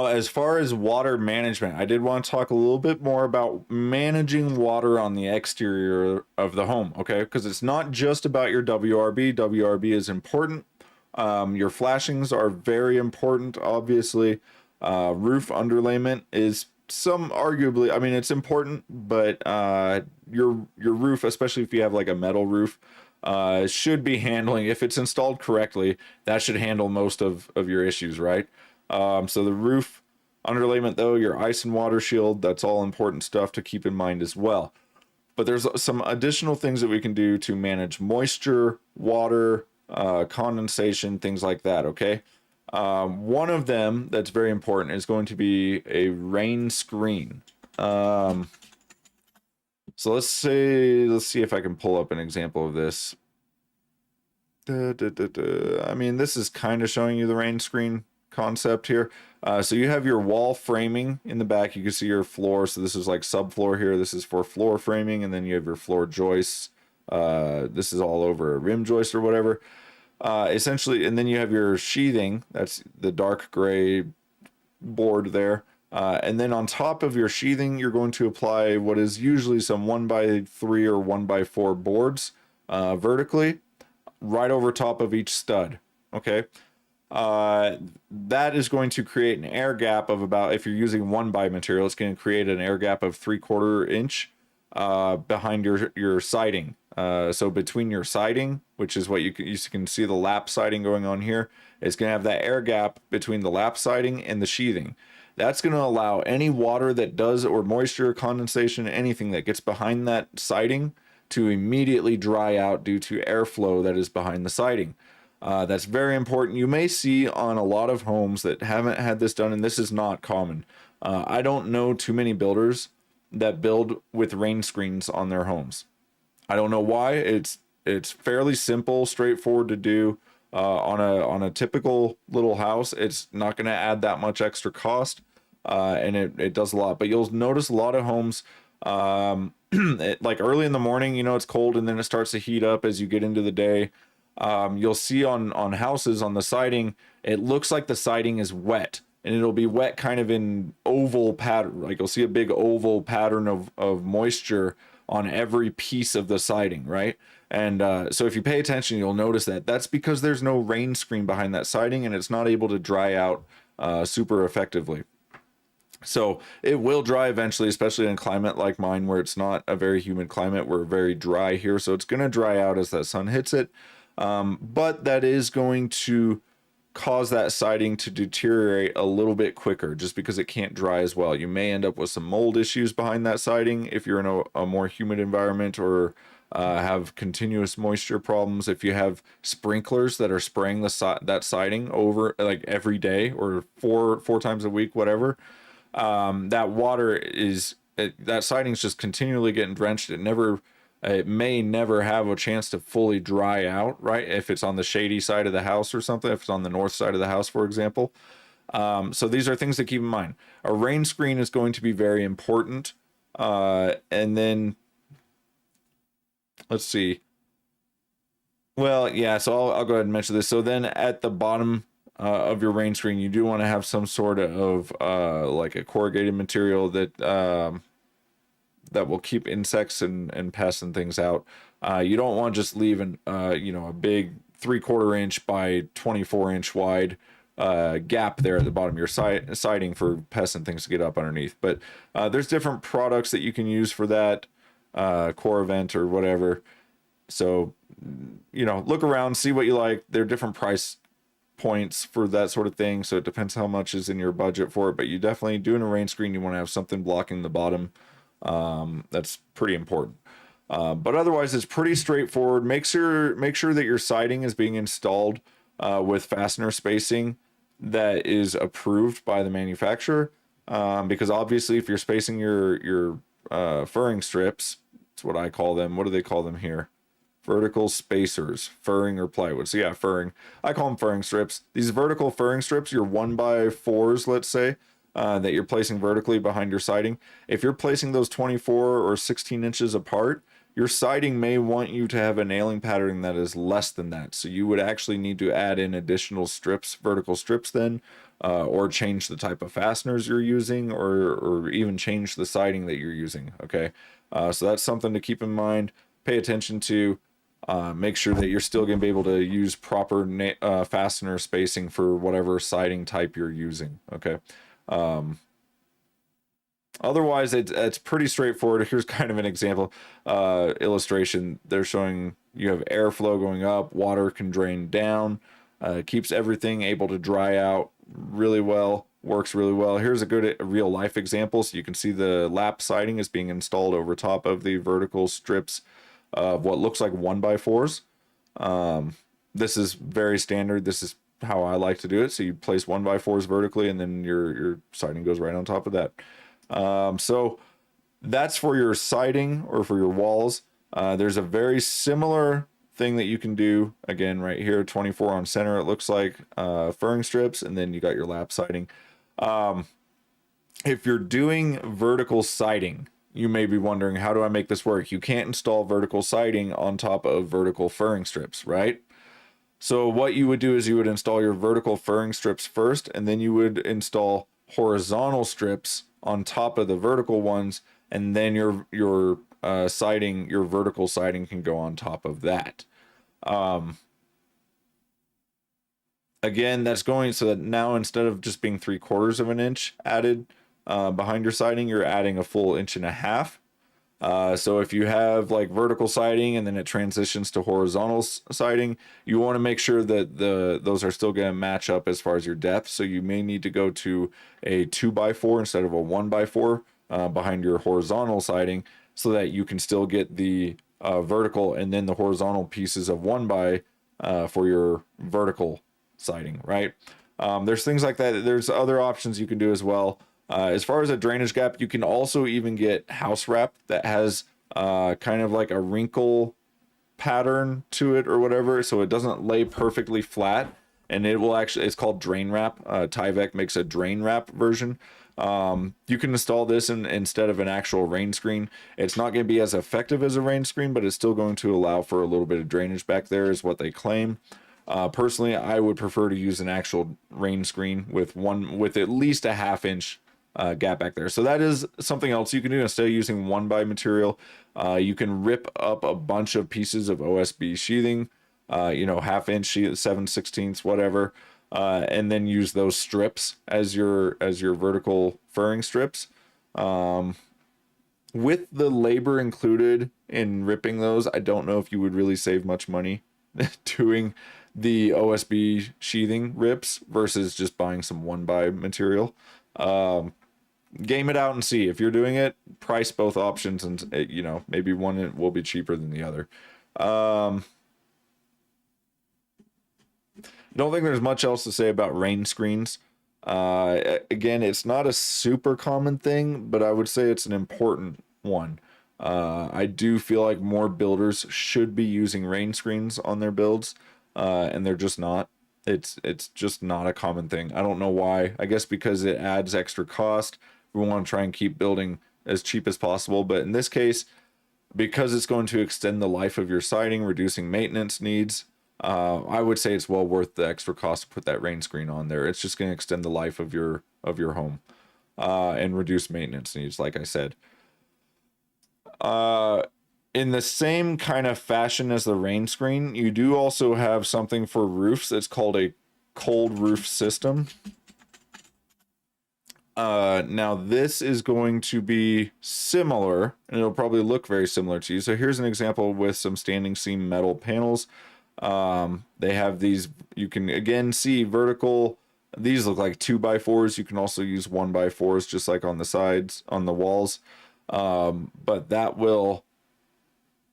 as far as water management, I did want to talk a little bit more about managing water on the exterior of the home, okay? Because it's not just about your WRB. WRB is important. Your flashings are very important, obviously. Roof underlayment is arguably, I mean, it's important, but your roof, especially if you have like a metal roof, should be handling, if it's installed correctly, that should handle most of your issues, right? So the roof underlayment, though, your ice and water shield, that's all important stuff to keep in mind as well. But there's some additional things that we can do to manage moisture, water, condensation, things like that, okay? One of them that's very important is going to be a rain screen. So let's see if I can pull up an example of this. I mean, this is kind of showing you the rain screen concept here. So you have your wall framing in the back. You can see your floor. So this is like subfloor here. This is for floor framing, and then you have your floor joists. This is all over a rim joist or whatever. Essentially, and then you have your sheathing. That's the dark gray board there. And then on top of your sheathing, you're going to apply what is usually some 1x3 or 1x4 boards vertically, right over top of each stud. Okay. That is going to create an air gap of about, if you're using 1x material, it's going to create an air gap of 3/4 inch behind your siding. So between your siding, which is what you can see the lap siding going on here, it's going to have that air gap between the lap siding and the sheathing. That's going to allow any water that does, or moisture, condensation, anything that gets behind that siding to immediately dry out due to airflow that is behind the siding. That's very important. You may see on a lot of homes that haven't had this done, and this is not common. I don't know too many builders that build with rain screens on their homes. I don't know why. It's fairly simple, straightforward to do. On a typical little house, it's not going to add that much extra cost, and it does a lot. But you'll notice a lot of homes, like early in the morning, you know, it's cold, and then it starts to heat up as you get into the day. You'll see on houses on the siding, it looks like the siding is wet, and it'll be wet kind of in oval pattern. Like you'll see a big oval pattern of moisture on every piece of the siding, right? And so if you pay attention, you'll notice that that's because there's no rain screen behind that siding, and it's not able to dry out super effectively. So it will dry eventually, especially in a climate like mine where it's not a very humid climate. We're very dry here, so it's going to dry out as that sun hits it. But that is going to cause that siding to deteriorate a little bit quicker just because it can't dry as well. You may end up with some mold issues behind that siding if you're in a more humid environment, or have continuous moisture problems. If you have sprinklers that are spraying that siding over like every day or four times a week, whatever, that water is that siding's just continually getting drenched. It may never have a chance to fully dry out, right? If it's on the shady side of the house or something, if it's on the north side of the house, for example. So these are things to keep in mind. A rain screen is going to be very important. And then let's see. Well, yeah, so I'll go ahead and mention this. So then at the bottom of your rain screen, you do want to have some sort of like a corrugated material that will keep insects and pests and things out. You don't want to just leave a big 3/4 inch by 24-inch wide gap there at the bottom of your siding for pests and things to get up underneath. But there's different products that you can use for that, Coravent or whatever. So, look around, see what you like. There are different price points for that sort of thing, so it depends how much is in your budget for it. But you definitely, doing a rain screen, you want to have something blocking the bottom. That's pretty important. But otherwise, it's pretty straightforward. Make sure that your siding is being installed with fastener spacing that is approved by the manufacturer. Because obviously, if you're spacing your furring strips, that's what I call them. What do they call them here? Vertical spacers, furring or plywood. So yeah, furring. I call them furring strips. These vertical furring strips, your 1x4s, let's say, that you're placing vertically behind your siding. If you're placing those 24 or 16 inches apart, your siding may want you to have a nailing pattern that is less than that. So you would actually need to add in additional strips, vertical strips then, or change the type of fasteners you're using, or even change the siding that you're using, okay? So that's something to keep in mind, pay attention to. Make sure that you're still going to be able to use proper fastener spacing for whatever siding type you're using, okay? Otherwise, it's pretty straightforward. Here's kind of an example illustration. They're showing you have airflow going up, water can drain down, keeps everything able to dry out really well, works really well. Here's a good real life example. So you can see the lap siding is being installed over top of the vertical strips of what looks like 1x4s. This is very standard. This is how I like to do it. So you place 1x4s vertically, and then your siding goes right on top of that. So that's for your siding or for your walls. There's a very similar thing that you can do, again, right here, 24 on center, it looks like, furring strips, and then you got your lap siding. If you're doing vertical siding, you may be wondering, how do I make this work? You can't install vertical siding on top of vertical furring strips, right? So what you would do is you would install your vertical furring strips first, and then you would install horizontal strips on top of the vertical ones, and then your siding, your vertical siding, can go on top of that. Again, that's going so that now, instead of just being 3/4 of an inch added behind your siding, you're adding a full 1.5 inches. So if you have like vertical siding and then it transitions to horizontal siding, you want to make sure that those are still going to match up as far as your depth. So you may need to go to a 2x4 instead of a 1x4 behind your horizontal siding, so that you can still get the vertical and then the horizontal pieces of 1x for your vertical siding, right? There's things like that. There's other options you can do as well. As far as a drainage gap, you can also even get house wrap that has kind of like a wrinkle pattern to it or whatever, so it doesn't lay perfectly flat, and it will actually, it's called drain wrap. Tyvek makes a drain wrap version. You can install this instead of an actual rain screen. It's not going to be as effective as a rain screen, but it's still going to allow for a little bit of drainage back there, is what they claim. Personally, I would prefer to use an actual rain screen with at least a 1/2 inch gap back there. So that is something else you can do instead of using 1x material. You can rip up a bunch of pieces of OSB sheathing, 1/2 inch sheet, 7/16, whatever, and then use those strips as your vertical furring strips. With the labor included in ripping those, I don't know if you would really save much money doing the OSB sheathing rips versus just buying some 1x material. Game it out and see. If you're doing it, price both options, and maybe one will be cheaper than the other. Don't think there's much else to say about rain screens. Again, it's not a super common thing, but I would say it's an important one. I do feel like more builders should be using rain screens on their builds, and they're just not. It's just not a common thing. I don't know why. I guess because it adds extra cost. We want to try and keep building as cheap as possible, but in this case, because it's going to extend the life of your siding, reducing maintenance needs, I would say it's well worth the extra cost to put that rain screen on there. It's just going to extend the life of your home, and reduce maintenance needs, like I said. In the same kind of fashion as the rain screen, you do also have something for roofs. It's called a cold roof system. Now this is going to be similar, and it'll probably look very similar to you. So here's an example with some standing seam metal panels. They have these, you can again see vertical. These look like 2x4s. You can also use 1x4s, just like on the sides, on the walls. But that will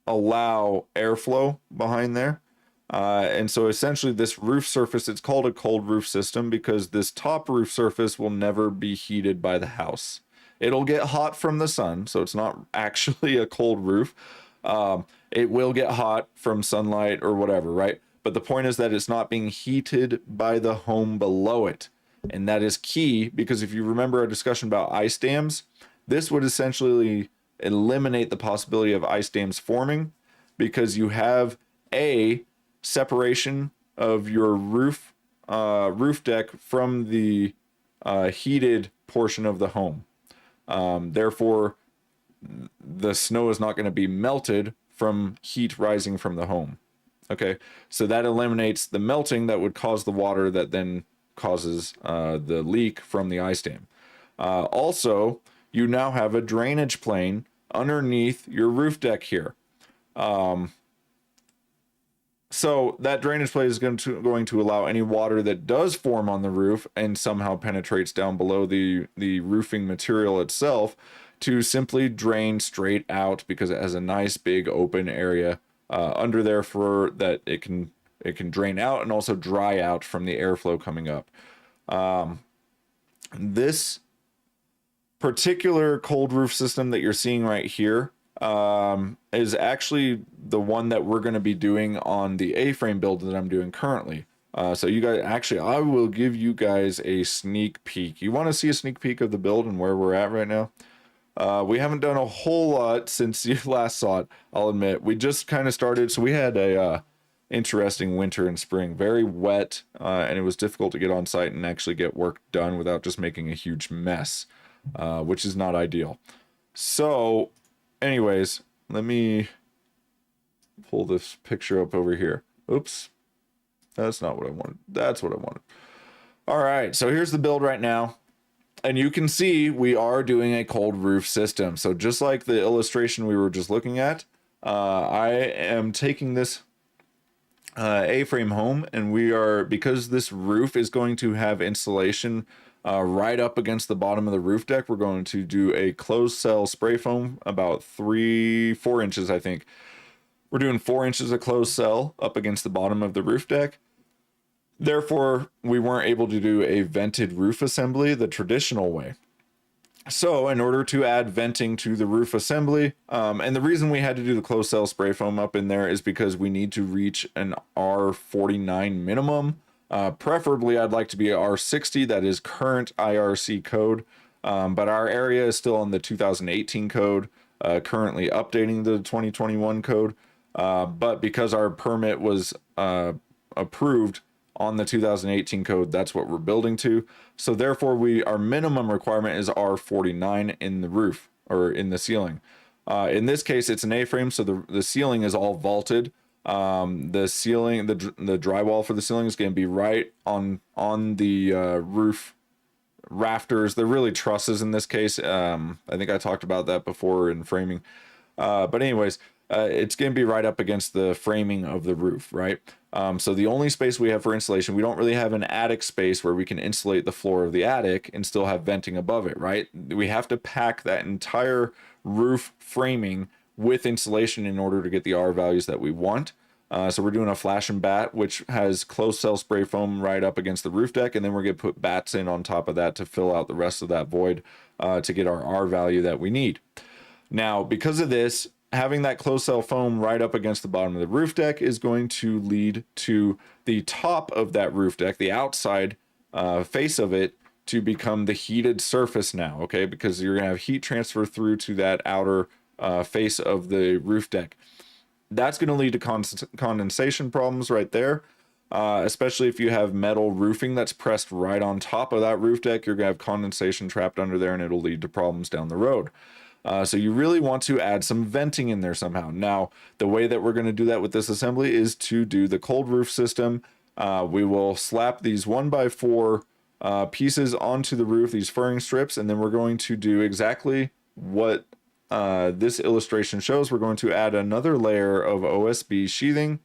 allow airflow behind there. And so essentially this roof surface, it's called a cold roof system because this top roof surface will never be heated by the house. It'll get hot from the sun, so it's not actually a cold roof. It will get hot from sunlight or whatever, right? But the point is that it's not being heated by the home below it. And that is key, because if you remember our discussion about ice dams, this would essentially eliminate the possibility of ice dams forming, because you have a separation of your roof deck from the heated portion of the home. Therefore, the snow is not going to be melted from heat rising from the home. Okay, so that eliminates the melting that would cause the water that then causes the leak from the ice dam. Also, you now have a drainage plane underneath your roof deck here. So that drainage plate is going to allow any water that does form on the roof and somehow penetrates down below the roofing material itself to simply drain straight out, because it has a nice big open area under there for that it can drain out and also dry out from the airflow coming up. This particular cold roof system that you're seeing right here is actually the one that we're going to be doing on the A-frame build that I'm doing currently. So you guys, actually, I will give you guys a sneak peek. You want to see a sneak peek of the build and where we're at right now? We haven't done a whole lot since you last saw it, I'll admit. We just kind of started, so we had a interesting winter and spring, very wet, and it was difficult to get on site and actually get work done without just making a huge mess, which is not ideal. So anyways, let me pull this picture up over here. Oops, that's not what I wanted. That's what I wanted. All right, so here's the build right now. And you can see we are doing a cold roof system. So just like the illustration we were just looking at, I am taking this A-frame home, and we are, because this roof is going to have insulation right up against the bottom of the roof deck, we're going to do a closed cell spray foam about 4 inches, I think. We're doing 4 inches of closed cell up against the bottom of the roof deck. Therefore, we weren't able to do a vented roof assembly the traditional way. So in order to add venting to the roof assembly, and the reason we had to do the closed cell spray foam up in there is because we need to reach an R49 minimum. Preferably, I'd like to be R60. That is current IRC code. But our area is still on the 2018 code, currently updating the 2021 code. But because our permit was approved on the 2018 code, that's what we're building to. So therefore, our minimum requirement is R49 in the roof or in the ceiling. In this case, it's an A-frame, so the ceiling is all vaulted. The ceiling, the drywall for the ceiling is going to be right on the roof rafters. They're really trusses in this case. I think I talked about that before in framing. But anyways, it's going to be right up against the framing of the roof, right? So the only space we have for insulation, we don't really have an attic space where we can insulate the floor of the attic and still have venting above it, right? We have to pack that entire roof framing with insulation in order to get the R values that we want. So we're doing a flash and bat, which has closed cell spray foam right up against the roof deck, and then we're going to put bats in on top of that to fill out the rest of that void to get our R value that we need. Now, because of this, having that closed cell foam right up against the bottom of the roof deck is going to lead to the top of that roof deck, the outside face of it, to become the heated surface now, okay? Because you're going to have heat transfer through to that outer face of the roof deck. That's going to lead to condensation problems right there, especially if you have metal roofing that's pressed right on top of that roof deck. You're going to have condensation trapped under there, and it'll lead to problems down the road. So you really want to add some venting in there somehow. Now, the way that we're going to do that with this assembly is to do the cold roof system. We will slap these 1x4 pieces onto the roof, these furring strips, and then we're going to do exactly what this illustration shows. We're going to add another layer of OSB sheathing,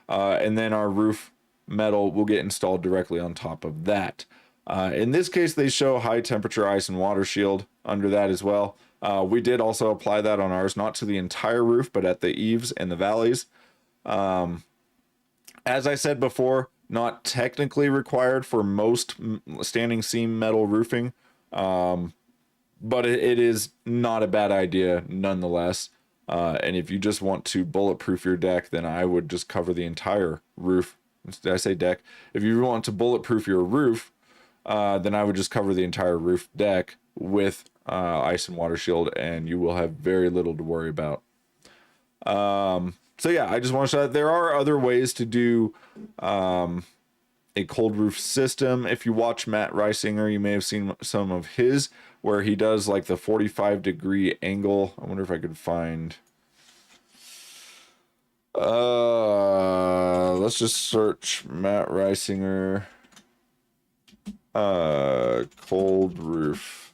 and then our roof metal will get installed directly on top of that. In this case, they show high temperature ice and water shield under that as well. We did also apply that on ours, not to the entire roof, but at the eaves and the valleys. As I said before, not technically required for most standing seam metal roofing, but it is not a bad idea nonetheless. And if you just want to bulletproof your deck, then I would just cover the entire roof. Did I say deck? If you want to bulletproof your roof, then I would just cover the entire roof deck with ice and water shield, and you will have very little to worry about. So yeah, I just want to show that there are other ways to do a cold roof system. If you watch Matt Reisinger, you may have seen some of his where he does like the 45-degree angle. I wonder if I could find. Let's just search Matt Reisinger cold roof,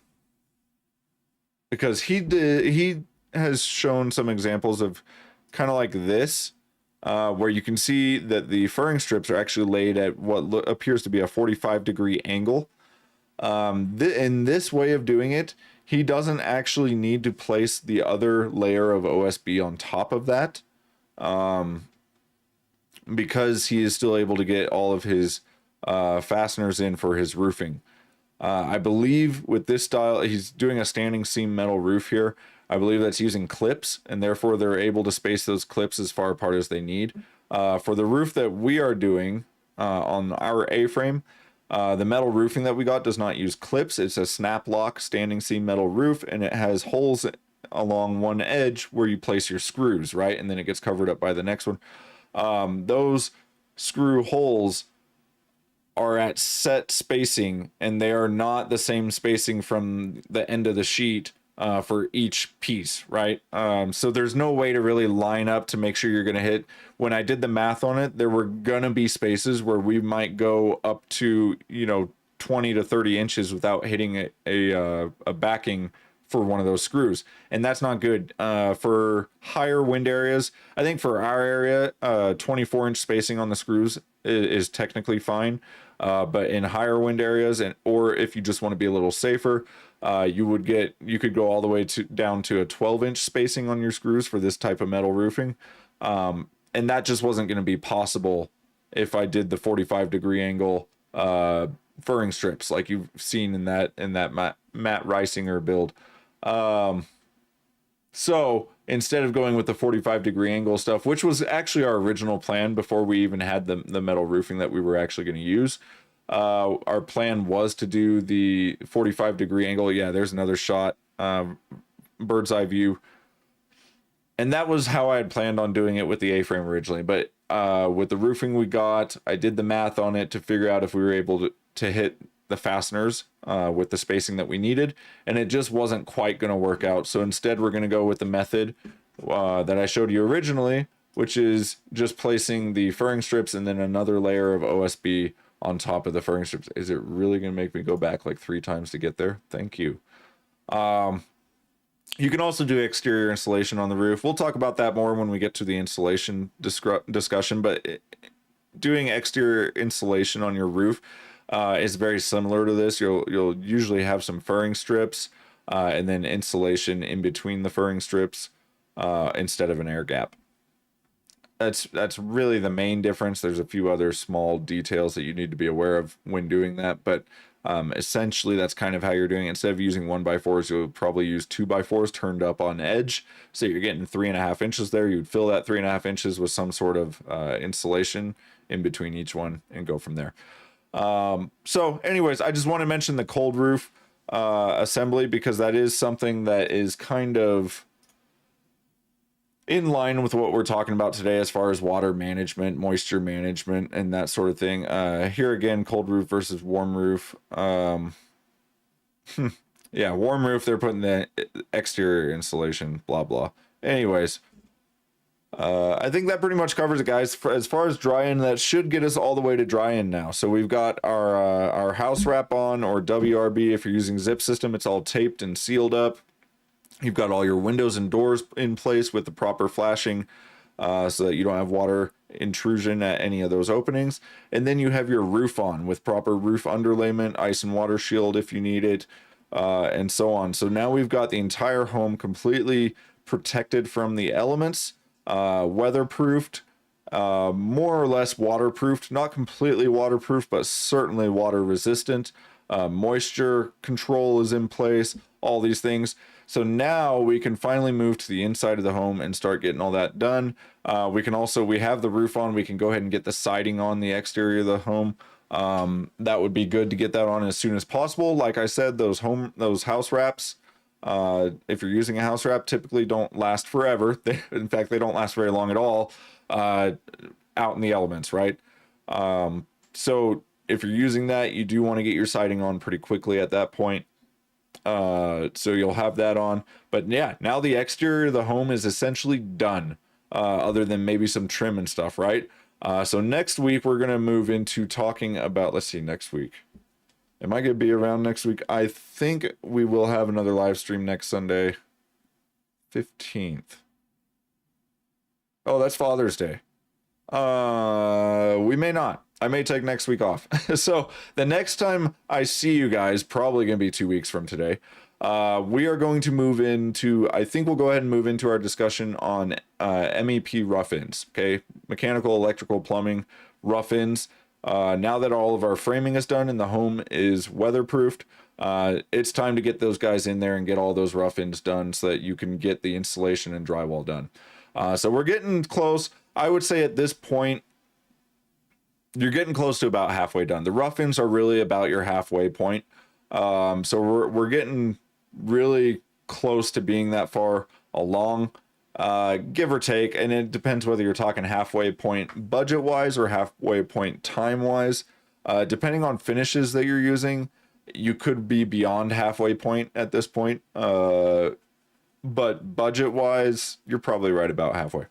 because he has shown some examples of kind of like this, where you can see that the furring strips are actually laid at what appears to be a 45-degree angle. In this way of doing it, he doesn't actually need to place the other layer of OSB on top of that, because he is still able to get all of his fasteners in for his roofing. I believe with this style, he's doing a standing seam metal roof here. I believe that's using clips, and therefore they're able to space those clips as far apart as they need. For the roof that we are doing on our A-frame, the metal roofing that we got does not use clips. It's a snap lock standing seam metal roof, and it has holes along one edge where you place your screws, right? And then it gets covered up by the next one. Those screw holes are at set spacing, and they are not the same spacing from the end of the sheet for each piece, right? So there's no way to really line up to make sure you're going to hit. When I did the math on it, there were going to be spaces where we might go up to, 20 to 30 inches without hitting a backing for one of those screws, and that's not good. For higher wind areas, I think for our area, 24-inch spacing on the screws is technically fine. But in higher wind areas, or if you just want to be a little safer, you could go all the way down to a 12-inch spacing on your screws for this type of metal roofing, and that just wasn't going to be possible if I did the 45-degree angle furring strips like you've seen in that Matt Reisinger build. So instead of going with the 45-degree angle stuff, which was actually our original plan before we even had the metal roofing that we were actually going to use, our plan was to do the 45-degree angle. Yeah, there's another shot, bird's eye view. And that was how I had planned on doing it with the A-frame originally. But with the roofing we got, I did the math on it to figure out if we were able to hit the fasteners with the spacing that we needed, and it just wasn't quite going to work out. So instead we're going to go with the method that I showed you originally, which is just placing the furring strips and then another layer of OSB on top of the furring strips. Is it really going to make me go back like 3 times to get there? Thank you. You can also do exterior insulation on the roof. We'll talk about that more when we get to the insulation discussion, but doing exterior insulation on your roof is very similar to this. You'll usually have some furring strips and then insulation in between the furring strips instead of an air gap. That's really the main difference. There's a few other small details that you need to be aware of when doing that, but essentially that's kind of how you're doing it. Instead of using 1x4s, you'll probably use 2x4s turned up on edge, so you're getting 3.5 inches there. You'd fill that 3.5 inches with some sort of insulation in between each one and go from there. So anyways, I just want to mention the cold roof assembly, because that is something that is kind of in line with what we're talking about today as far as water management, moisture management, and that sort of thing. Here again, cold roof versus warm roof. Yeah, warm roof, they're putting the exterior insulation, blah, blah. Anyways, I think that pretty much covers it, guys. As far as dry-in, that should get us all the way to dry-in now. So we've got our house wrap on, or WRB. If you're using zip system, it's all taped and sealed up. You've got all your windows and doors in place with the proper flashing so that you don't have water intrusion at any of those openings. And then you have your roof on with proper roof underlayment, ice and water shield if you need it, and so on. So now we've got the entire home completely protected from the elements, weatherproofed, more or less waterproofed, not completely waterproof, but certainly water resistant. Moisture control is in place, all these things. So now we can finally move to the inside of the home and start getting all that done. We have the roof on. We can go ahead and get the siding on the exterior of the home. That would be good to get that on as soon as possible. Like I said, those house wraps, if you're using a house wrap, typically don't last forever. In fact, they don't last very long at all out in the elements, right? So if you're using that, you do want to get your siding on pretty quickly at that point. So you'll have that on. But yeah, now the exterior of the home is essentially done, other than maybe some trim and stuff, right? So next week we're going to move into talking about, let's see, next week. Am I going to be around next week? I think we will have another live stream next Sunday, 15th. Oh, that's Father's Day. We may not. I may take next week off. So the next time I see you guys, probably going to be 2 weeks from today, we are going to move into, I think we'll go ahead and move into our discussion on MEP rough-ins, okay? Mechanical, electrical, plumbing, rough-ins. Now that all of our framing is done and the home is weatherproofed, it's time to get those guys in there and get all those rough-ins done so that you can get the insulation and drywall done. So we're getting close. I would say at this point, you're getting close to about halfway done. The rough-ins are really about your halfway point. So we're getting really close to being that far along, give or take. And it depends whether you're talking halfway point budget-wise or halfway point time-wise. Depending on finishes that you're using, you could be beyond halfway point at this point. But budget-wise, you're probably right about halfway.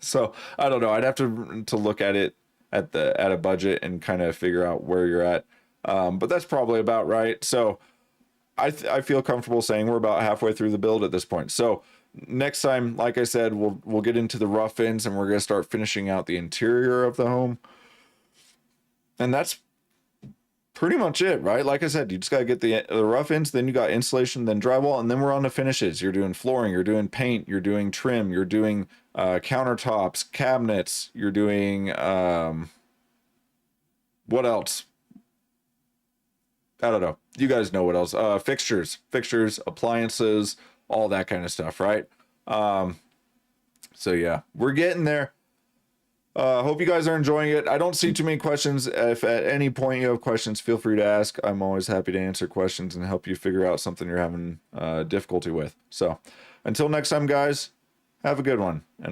So I don't know. I'd have to look at it at a budget and kind of figure out where you're at. But that's probably about right. So I feel comfortable saying we're about halfway through the build at this point. So next time, like I said, we'll get into the rough ends and we're going to start finishing out the interior of the home. And that's pretty much it, right? Like I said, you just got to get the rough ends, then you got insulation, then drywall, and then we're on to finishes. You're doing flooring, you're doing paint, you're doing trim, you're doing countertops, cabinets, you're doing what else? I don't know. You guys know what else. Fixtures, appliances, all that kind of stuff, right? So yeah, we're getting there. Hope you guys are enjoying it. I don't see too many questions. If at any point you have questions, feel free to ask. I'm always happy to answer questions and help you figure out something you're having difficulty with. So until next time, guys, have a good one. And